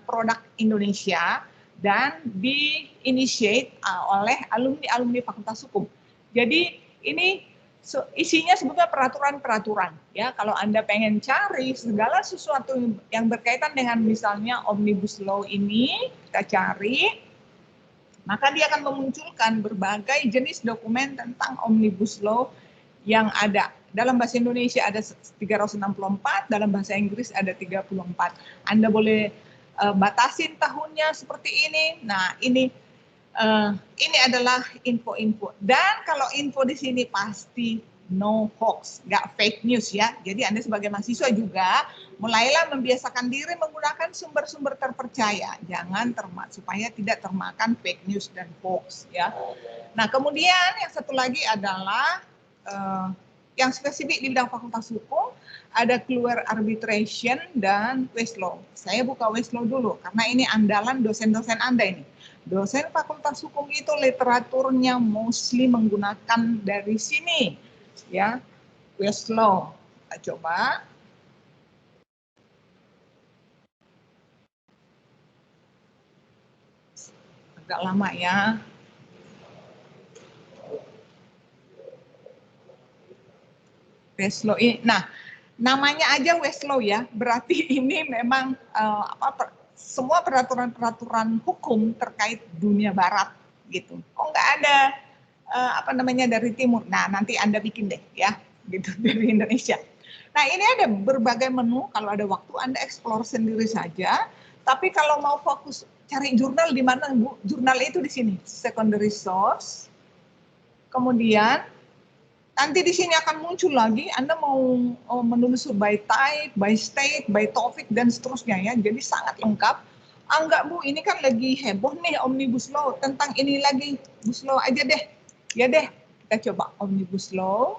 produk Indonesia, dan di-initiate oleh alumni-alumni Fakultas Hukum. Jadi ini isinya sebetulnya peraturan-peraturan. Ya, kalau Anda pengen cari segala sesuatu yang berkaitan dengan misalnya Omnibus Law ini, kita cari, maka dia akan memunculkan berbagai jenis dokumen tentang Omnibus Law yang ada. Dalam bahasa Indonesia ada 364, dalam bahasa Inggris ada 34. Anda boleh batasin tahunnya seperti ini. Nah, ini adalah info-info. Dan kalau info di sini pasti no hoax, nggak fake news ya. Jadi Anda sebagai mahasiswa juga mulailah membiasakan diri menggunakan sumber-sumber terpercaya. Jangan supaya tidak termakan fake news dan hoax ya. Nah, kemudian yang satu lagi adalah yang spesifik di bidang Fakultas Hukum, ada keluar arbitration dan Westlaw. Saya buka Westlaw dulu, karena ini andalan dosen-dosen Anda ini. Dosen Fakultas Hukum itu literaturnya mostly menggunakan dari sini, ya, Westlaw. Kita coba. Agak lama ya. Westlaw ini, nah namanya aja Westlaw ya, berarti ini memang semua peraturan-peraturan hukum terkait dunia barat gitu. Kok nggak ada dari timur? Nah nanti Anda bikin deh ya, gitu dari Indonesia. Nah ini ada berbagai menu, kalau ada waktu Anda explore sendiri saja. Tapi kalau mau fokus cari jurnal di mana Bu? Jurnal itu di sini, secondary source. Kemudian nanti di sini akan muncul lagi, Anda mau menelusur by type, by state, by topic, dan seterusnya ya. Jadi sangat lengkap. Enggak Bu, ini kan lagi heboh nih Omnibus Law. Tentang ini lagi, Omnibus Law aja deh. Ya deh, kita coba Omnibus Law.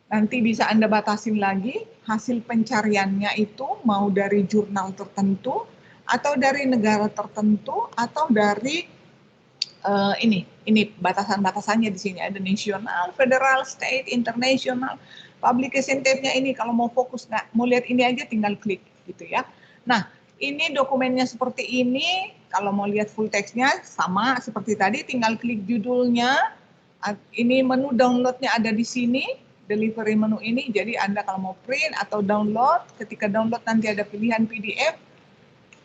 Nanti bisa Anda batasin lagi hasil pencariannya itu mau dari jurnal tertentu, atau dari negara tertentu, atau dari ini batasan-batasannya di sini ada nasional, federal, state, international, publication type-nya ini kalau mau fokus mau lihat ini aja tinggal klik gitu ya. Nah, ini dokumennya seperti ini, kalau mau lihat full text-nya sama seperti tadi, tinggal klik judulnya. Ini menu download-nya ada di sini, delivery menu ini. Jadi Anda kalau mau print atau download, ketika download nanti ada pilihan PDF.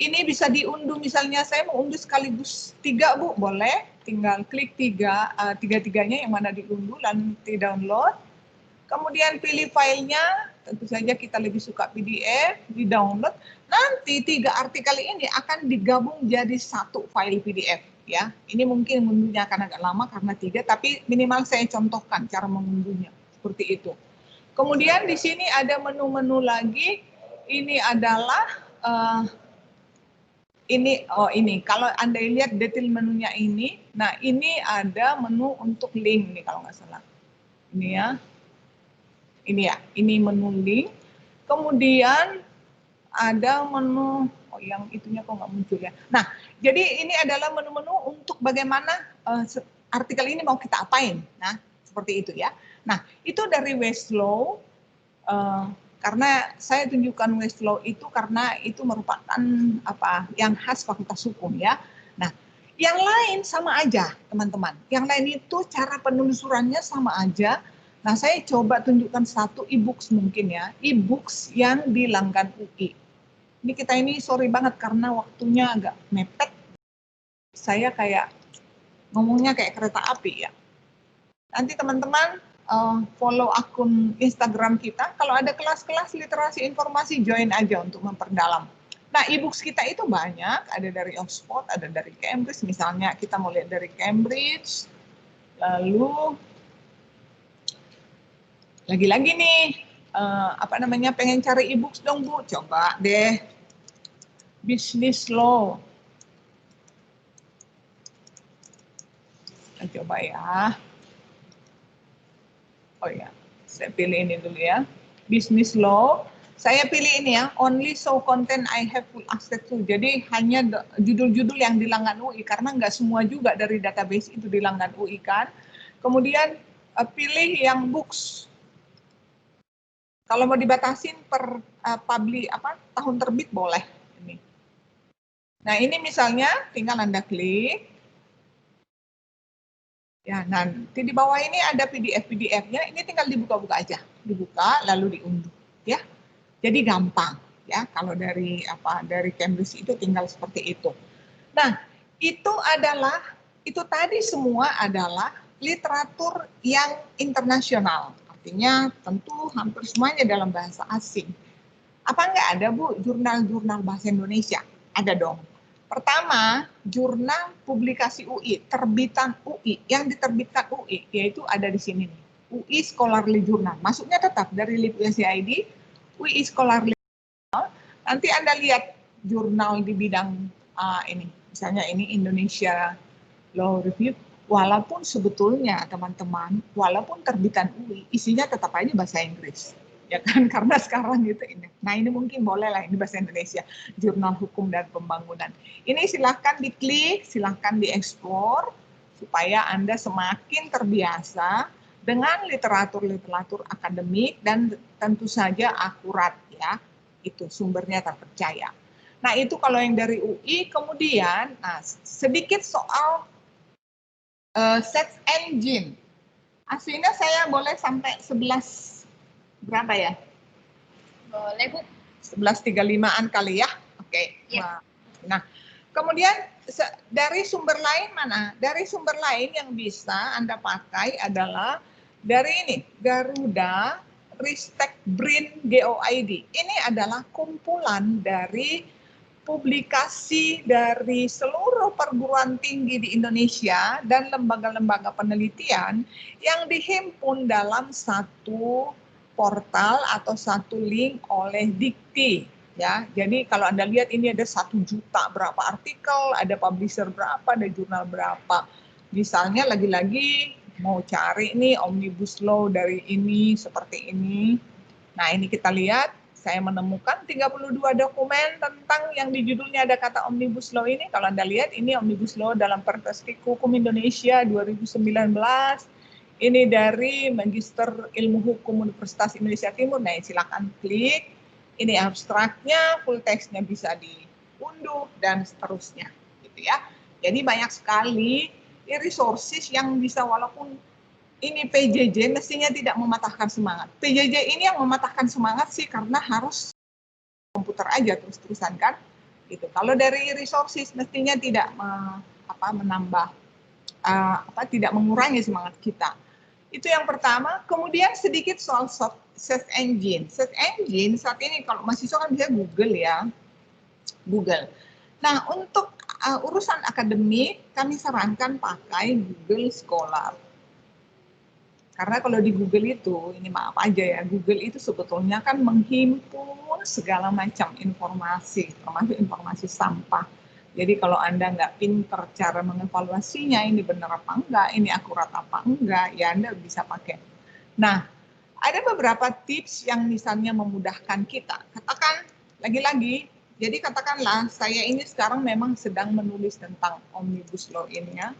Ini bisa diunduh, misalnya saya mau unduh sekaligus 3 Bu, boleh. Tinggal klik tiga-tiganya yang mana diunduh, nanti download. Kemudian pilih filenya, tentu saja kita lebih suka PDF, di download. Nanti 3 artikel ini akan digabung jadi satu file PDF. Ya, ini mungkin mengunduhnya akan agak lama karena 3, tapi minimal saya contohkan cara mengunduhnya seperti itu. Kemudian di sini ada menu-menu lagi. ini adalah ini kalau Anda lihat detail menunya ini, nah ini ada menu untuk link nih kalau nggak salah. Ini menu link. Kemudian ada menu, yang itunya kok nggak muncul ya. Nah, jadi ini adalah menu-menu untuk bagaimana artikel ini mau kita apain. Nah, seperti itu ya. Nah, itu dari Westlaw. Karena saya tunjukkan Westlaw itu karena itu merupakan yang khas Fakultas Hukum ya. Nah, yang lain sama aja teman-teman. Yang lain itu cara penelusurannya sama aja. Nah, saya coba tunjukkan satu e-books mungkin ya, e-books yang di Langgan UI. Ini kita ini sorry banget karena waktunya agak mepet. Saya kayak ngomongnya kayak kereta api ya. Nanti teman-teman follow akun Instagram kita. Kalau ada kelas-kelas literasi informasi, join aja untuk memperdalam. Nah, e-books kita itu banyak, ada dari Oxford, ada dari Cambridge. Misalnya kita mau lihat dari Cambridge, lalu lagi-lagi nih, pengen cari e-books dong Bu, coba deh Business Law. Kita coba ya. Oh ya, saya pilih ini dulu ya. Business Law. Saya pilih ini ya, only show content I have full access to. Jadi hanya judul-judul yang di Langgan UI, karena nggak semua juga dari database itu di Langgan UI kan. Kemudian pilih yang books. Kalau mau dibatasin per tahun terbit boleh. Ini. Nah ini misalnya tinggal Anda klik. Ya, nanti di bawah ini ada PDF-nya, ini tinggal dibuka-buka aja. Dibuka lalu diunduh ya. Jadi gampang ya, kalau dari Cambridge itu tinggal seperti itu. Nah, itu tadi semua adalah literatur yang internasional. Artinya tentu hampir semuanya dalam bahasa asing. Apa enggak ada Bu jurnal-jurnal bahasa Indonesia? Ada dong. Pertama, jurnal publikasi UI, terbitan UI, yang diterbitkan UI, yaitu ada di sini nih, UI Scholarly Journal. Masuknya tetap dari LibUSCID, UI Scholarly Journal. Nanti Anda lihat jurnal di bidang ini, misalnya ini Indonesia Law Review, walaupun sebetulnya teman-teman, walaupun terbitan UI, isinya tetap aja bahasa Inggris. Ya kan, karena sekarang gitu ini. Nah ini mungkin boleh lah ini bahasa Indonesia, Jurnal Hukum dan Pembangunan. Ini silahkan diklik, silahkan dieksplor, supaya Anda semakin terbiasa dengan literatur-literatur akademik dan tentu saja akurat ya, itu sumbernya terpercaya. Nah itu kalau yang dari UI, kemudian sedikit soal search engine. Aslinya saya boleh sampai 11 berapa ya? Boleh, Bu. 11.35-an kali ya. Oke. Ya. Nah, kemudian dari sumber lain mana? Dari sumber lain yang bisa Anda pakai adalah dari ini, Garuda Ristek Brin GOID. Ini adalah kumpulan dari publikasi dari seluruh perguruan tinggi di Indonesia dan lembaga-lembaga penelitian yang dihimpun dalam satu portal atau satu link oleh Dikti ya. Jadi kalau Anda lihat ini ada 1 juta berapa artikel, ada publisher berapa, ada jurnal berapa. Misalnya lagi-lagi mau cari nih Omnibus Law dari ini seperti ini. Nah, ini kita lihat saya menemukan 32 dokumen tentang yang di judulnya ada kata Omnibus Law ini. Kalau Anda lihat ini Omnibus Law dalam Perspektif Hukum Indonesia 2019. Ini dari Magister Ilmu Hukum Universitas Indonesia Timur. Nah, silakan klik. Ini abstraknya, full text-nya bisa diunduh dan seterusnya, gitu ya. Jadi banyak sekali resources yang bisa, walaupun ini PJJ mestinya tidak mematahkan semangat. PJJ ini yang mematahkan semangat sih karena harus komputer aja terus-terusan kan. Gitu. Kalau dari resources mestinya tidak menambah tidak mengurangi semangat kita. Itu yang pertama. Kemudian sedikit soal search engine. Search engine saat ini kalau mahasiswa kan bisa Google ya. Google. Nah, untuk urusan akademik kami sarankan pakai Google Scholar. Karena kalau di Google itu, ini maaf aja ya, Google itu sebetulnya kan menghimpun segala macam informasi, termasuk informasi sampah. Jadi kalau Anda nggak pinter cara mengevaluasinya, ini benar apa enggak, ini akurat apa enggak, ya Anda bisa pakai. Nah, ada beberapa tips yang misalnya memudahkan kita. Katakan, lagi-lagi, jadi katakanlah saya ini sekarang memang sedang menulis tentang Omnibus Law ini ya.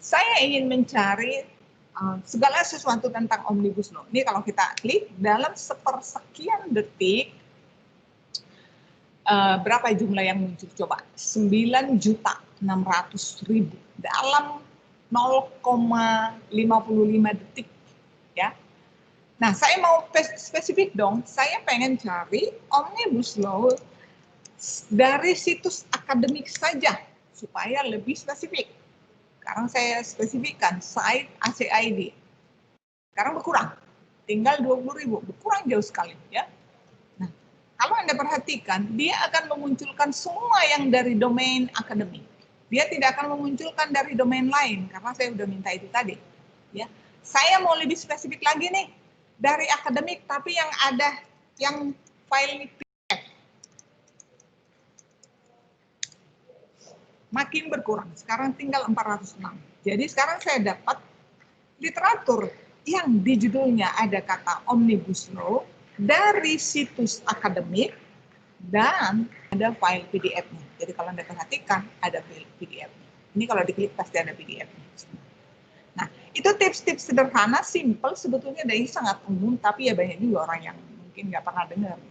Saya ingin mencari segala sesuatu tentang Omnibus Law. Ini kalau kita klik, dalam sepersekian detik, berapa jumlah yang muncul? Coba, 9.600.000 dalam 0,55 detik. Ya. Nah, saya mau spesifik dong, saya pengen cari Omnibus Law dari situs akademik saja, supaya lebih spesifik. Sekarang saya spesifikkan, site ACID. Sekarang berkurang, tinggal 20.000, berkurang jauh sekali. Ya. Nah, kalau Anda perhatikan, dia akan memunculkan semua yang dari domain akademik. Dia tidak akan memunculkan dari domain lain, karena saya sudah minta itu tadi. Ya. Saya mau lebih spesifik lagi nih, dari akademik, tapi yang ada yang file PDF. Makin berkurang, sekarang tinggal 406. Jadi sekarang saya dapat literatur yang di judulnya ada kata Omnibus Law dari situs akademik dan ada file PDF-nya. Jadi kalau Anda perhatikan ada file PDF-nya. Ini kalau diklik pasti ada PDF-nya. Nah, itu tips-tips sederhana, simple, sebetulnya dari sangat umum, tapi ya banyak juga orang yang mungkin nggak pernah dengar.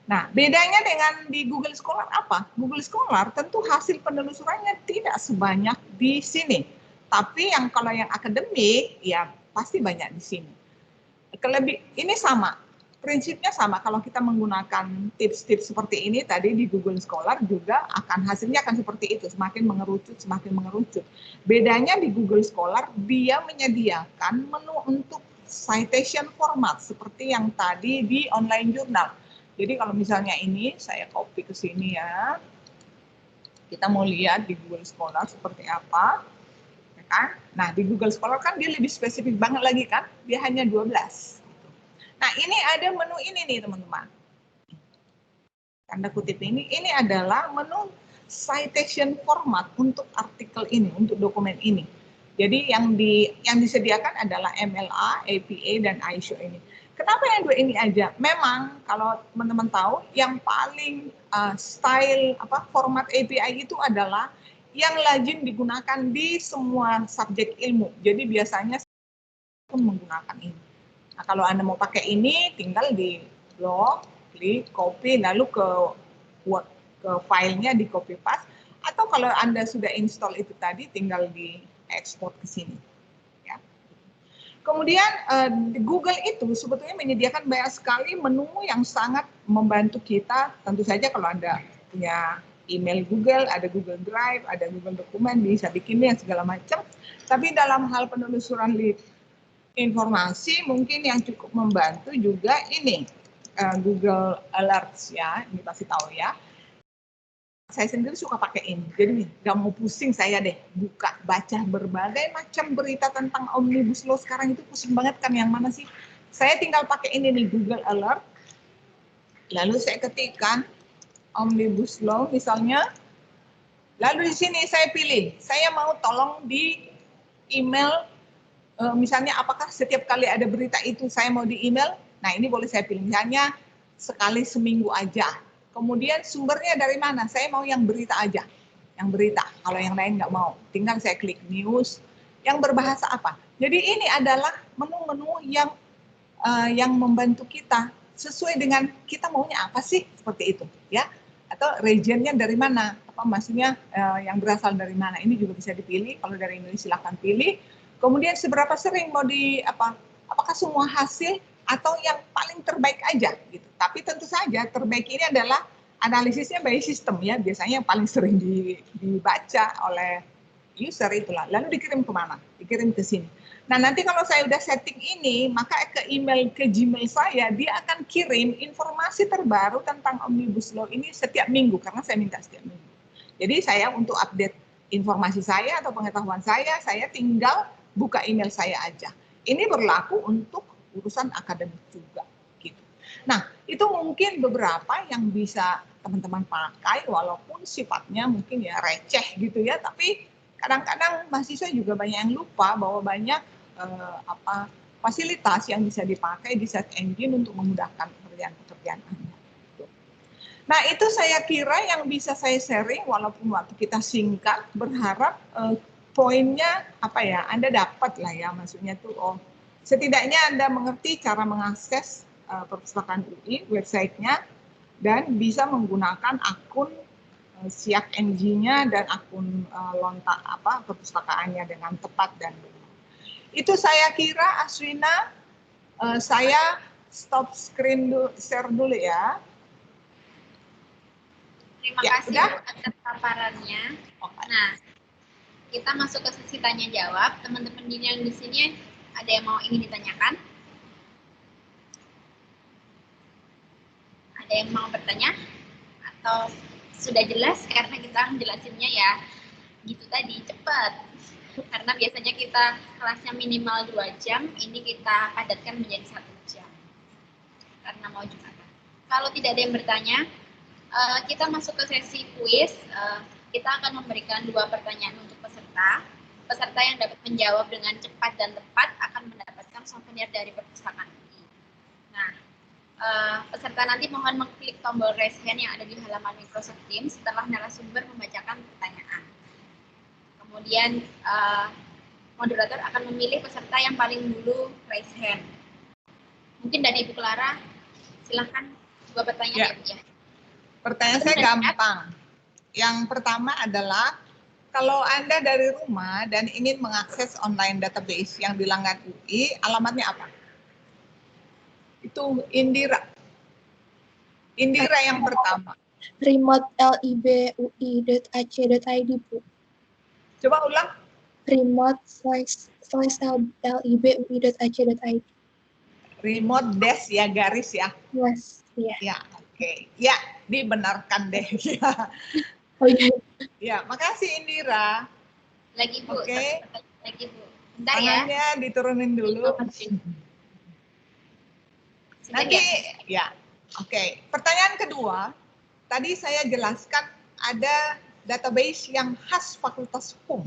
Nah, bedanya dengan di Google Scholar apa? Google Scholar tentu hasil penelusurannya tidak sebanyak di sini. Tapi yang kalau yang akademik, ya pasti banyak di sini. Ini sama, prinsipnya sama. Kalau kita menggunakan tips-tips seperti ini tadi di Google Scholar juga hasilnya akan seperti itu, semakin mengerucut, semakin mengerucut. Bedanya di Google Scholar, dia menyediakan menu untuk citation format seperti yang tadi di online journal. Jadi kalau misalnya ini saya copy ke sini ya, kita mau lihat di Google Scholar seperti apa, ya kan? Nah di Google Scholar kan dia lebih spesifik banget lagi kan, dia hanya 12. Nah, ini ada menu ini nih, teman-teman. Tanda kutip ini adalah menu citation format untuk artikel ini, untuk dokumen ini. Jadi yang disediakan adalah MLA, APA, dan ISO ini. Kenapa yang dua ini aja? Memang kalau teman-teman tahu, yang paling format API itu adalah yang lazim digunakan di semua subjek ilmu. Jadi biasanya pun menggunakan ini. Nah, kalau Anda mau pakai ini, tinggal di blog, klik, copy, lalu ke filenya di copy paste. Atau kalau Anda sudah install itu tadi, tinggal di ekspor ke sini. Ya. Kemudian Google itu sebetulnya menyediakan banyak sekali menu yang sangat membantu kita. Tentu saja kalau Anda punya email Google, ada Google Drive, ada Google Dokumen, bisa bikinnya segala macam. Tapi dalam hal penelusuran informasi mungkin yang cukup membantu juga ini Google Alerts ya, ini pasti tahu ya. Saya sendiri suka pakai ini, jadi nggak mau pusing saya deh baca berbagai macam berita tentang Omnibus Law sekarang itu pusing banget kan, yang mana sih? Saya tinggal pakai ini nih, Google Alert, lalu saya ketikkan Omnibus Law misalnya, lalu di sini saya pilih, saya mau tolong di email. Misalnya apakah setiap kali ada berita itu saya mau di email, nah ini boleh saya pilih, misalnya sekali seminggu aja. Kemudian sumbernya dari mana, saya mau yang berita aja, yang berita, kalau yang lain nggak mau, tinggal saya klik news, yang berbahasa apa. Jadi ini adalah menu-menu yang membantu kita, sesuai dengan kita maunya apa sih, seperti itu ya. Atau regionnya dari mana, apa maksudnya yang berasal dari mana, ini juga bisa dipilih, kalau dari Indonesia silahkan pilih. Kemudian seberapa sering mau apakah semua hasil atau yang paling terbaik aja gitu. Tapi tentu saja terbaik ini adalah analisisnya by system ya, biasanya yang paling sering dibaca oleh user itulah. Lalu dikirim kemana? Dikirim ke sini. Nah nanti kalau saya udah setting ini, maka ke Gmail saya, dia akan kirim informasi terbaru tentang Omnibus Law ini setiap minggu, karena saya minta setiap minggu. Jadi saya untuk update informasi saya atau pengetahuan saya tinggal buka email saya aja. ini berlaku untuk urusan akademik juga gitu. Nah, itu mungkin beberapa yang bisa teman-teman pakai walaupun sifatnya mungkin ya receh gitu ya, tapi kadang-kadang mahasiswa juga banyak yang lupa bahwa banyak fasilitas yang bisa dipakai di search engine untuk memudahkan pekerjaan-pekerjaan Anda. Nah, itu saya kira yang bisa saya sharing walaupun waktu kita singkat, berharap poinnya apa ya, Anda dapat lah ya, maksudnya tuh setidaknya Anda mengerti cara mengakses perpustakaan UI, websitenya, dan bisa menggunakan akun Siak NG-nya dan akun lontar perpustakaannya dengan tepat dan benar. Itu saya kira, Aswina, saya stop screen share dulu ya. Terima Ya, kasih udah? Bu atas paparannya. Okay. Nah, kita masuk ke sesi tanya jawab. Teman-teman yang di sini ada yang mau ingin ditanyakan? Ada yang mau bertanya? Atau sudah jelas karena kita menjelasinnya ya gitu tadi, cepat. Karena biasanya kita kelasnya minimal 2 jam, ini kita padatkan menjadi 1 jam. Karena mau juga. Kalau tidak ada yang bertanya, kita masuk ke sesi kuis. Kita akan memberikan 2 pertanyaan untuk peserta. Peserta yang dapat menjawab dengan cepat dan tepat akan mendapatkan souvenir dari perpustakaan ini. Nah, peserta nanti mohon mengklik tombol raise hand yang ada di halaman Microsoft Teams setelah narasumber membacakan pertanyaan. Kemudian moderator akan memilih peserta yang paling dulu raise hand. Mungkin dari Ibu Clara, silahkan 2 pertanyaan ya. Pertanyaan saya gampang. Yang pertama adalah, kalau Anda dari rumah dan ingin mengakses online database yang di Langgan UI, alamatnya apa? Itu Indira. Indira yang pertama. remote.lib.ui.ac.id, Bu. Coba ulang. remote/lib.ui.ac.id. Remote dash ya, garis ya. Yes, ya. Ya, oke. Ya, dibenarkan deh. Oh iya. Ya, makasih Indira. Lagi Bu, Oke. lagi Bu. Bentar ya. Tangannya diturunin dulu. Nanti ya. Oke. Pertanyaan kedua, tadi saya jelaskan ada database yang khas Fakultas Hukum.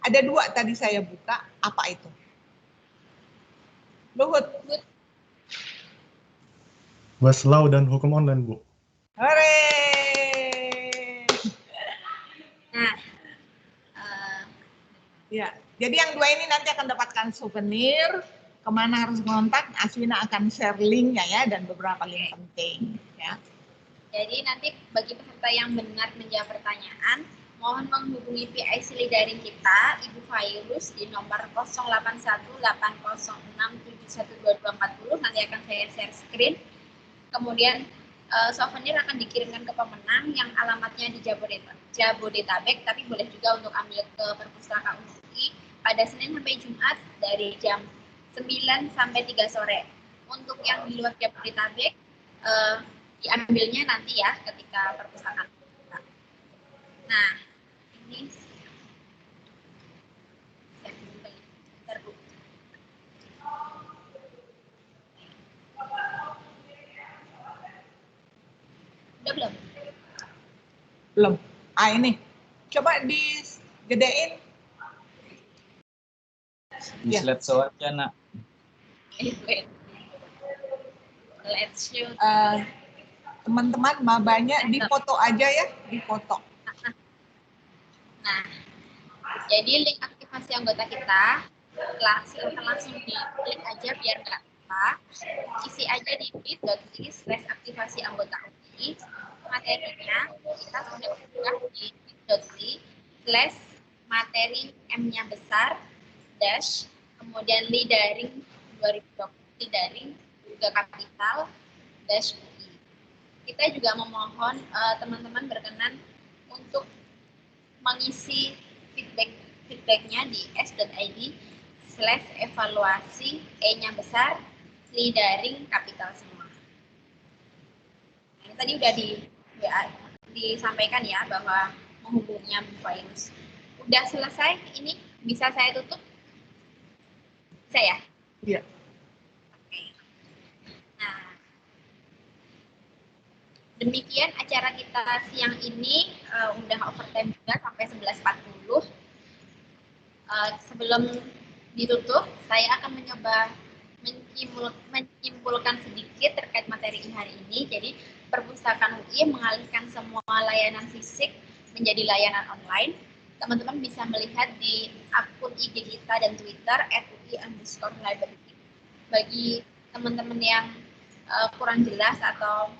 Ada 2 tadi saya buka, apa itu? Luhut. Westlaw dan hukum online, Bu. Hore. Nah, Ya, jadi yang 2 ini nanti akan dapatkan souvenir. Kemana harus kontak? Aswina akan share linknya ya, dan beberapa link penting ya. jadi nanti bagi peserta yang benar menjawab pertanyaan, mohon menghubungi PIC Lidaring kita, Ibu Fairuz, di nomor 081806712240. Nanti akan saya share screen. Kemudian souvenir akan dikirimkan ke pemenang yang alamatnya di Jabodetabek, tapi boleh juga untuk ambil ke perpustakaan UI pada Senin sampai Jumat dari jam 9 sampai 3 sore. Untuk yang di luar Jabodetabek, diambilnya nanti ya ketika perpustakaan. Nah, ini bentar, Bu. Udah belum? Belum. Ini. Coba digedein. Di Ya. slideshow aja, Nak. Let's show. Teman-teman mabanya dipoto aja ya, dipoto. Nah, jadi link aktivasi anggota kita, silahkan langsung diklik aja biar nggak lupa. Isi aja di bit.ly/aktivasi anggota UI. Materinya kita sudah buka di bit.ly/materi M-nya besar dash kemudian lidaring 2020 lidaring juga kapital dash UI. Kita juga memohon teman-teman berkenan untuk mengisi feedbacknya di s.id/evaluasi E-nya besar lidaring kapital semua. Ini tadi udah disampaikan ya bahwa menghubunginya Bu Fairuz. Udah selesai, ini bisa saya tutup? Bisa ya? Iya. Oke. Nah, demikian acara kita siang ini, udah overtime juga sampai 11.40. Sebelum ditutup, saya akan mencoba menyimpulkan sedikit terkait materi hari ini. Jadi, Perpustakaan UI mengalihkan semua layanan fisik menjadi layanan online. Teman-teman bisa melihat di akun IG kita dan Twitter @ui_library. Bagi teman-teman yang kurang jelas atau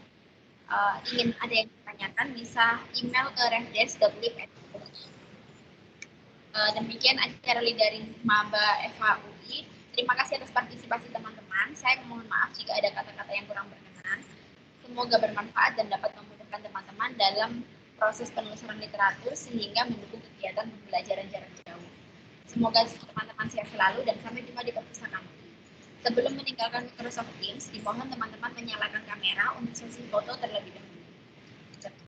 ingin ada yang ditanyakan, bisa email ke refdesk.lib@ui. Demikian acara Lidaring Maba FHUI. Terima kasih atas partisipasi teman-teman. Saya mohon maaf jika ada kata-kata yang kurang berkenan. Semoga bermanfaat dan dapat memudahkan teman-teman dalam proses penelusuran literatur sehingga mendukung kegiatan pembelajaran jarak jauh. Semoga teman-teman sehat selalu dan sampai jumpa di perpustakaan. Sebelum meninggalkan Microsoft Teams, dimohon teman-teman menyalakan kamera untuk sesi foto terlebih dahulu.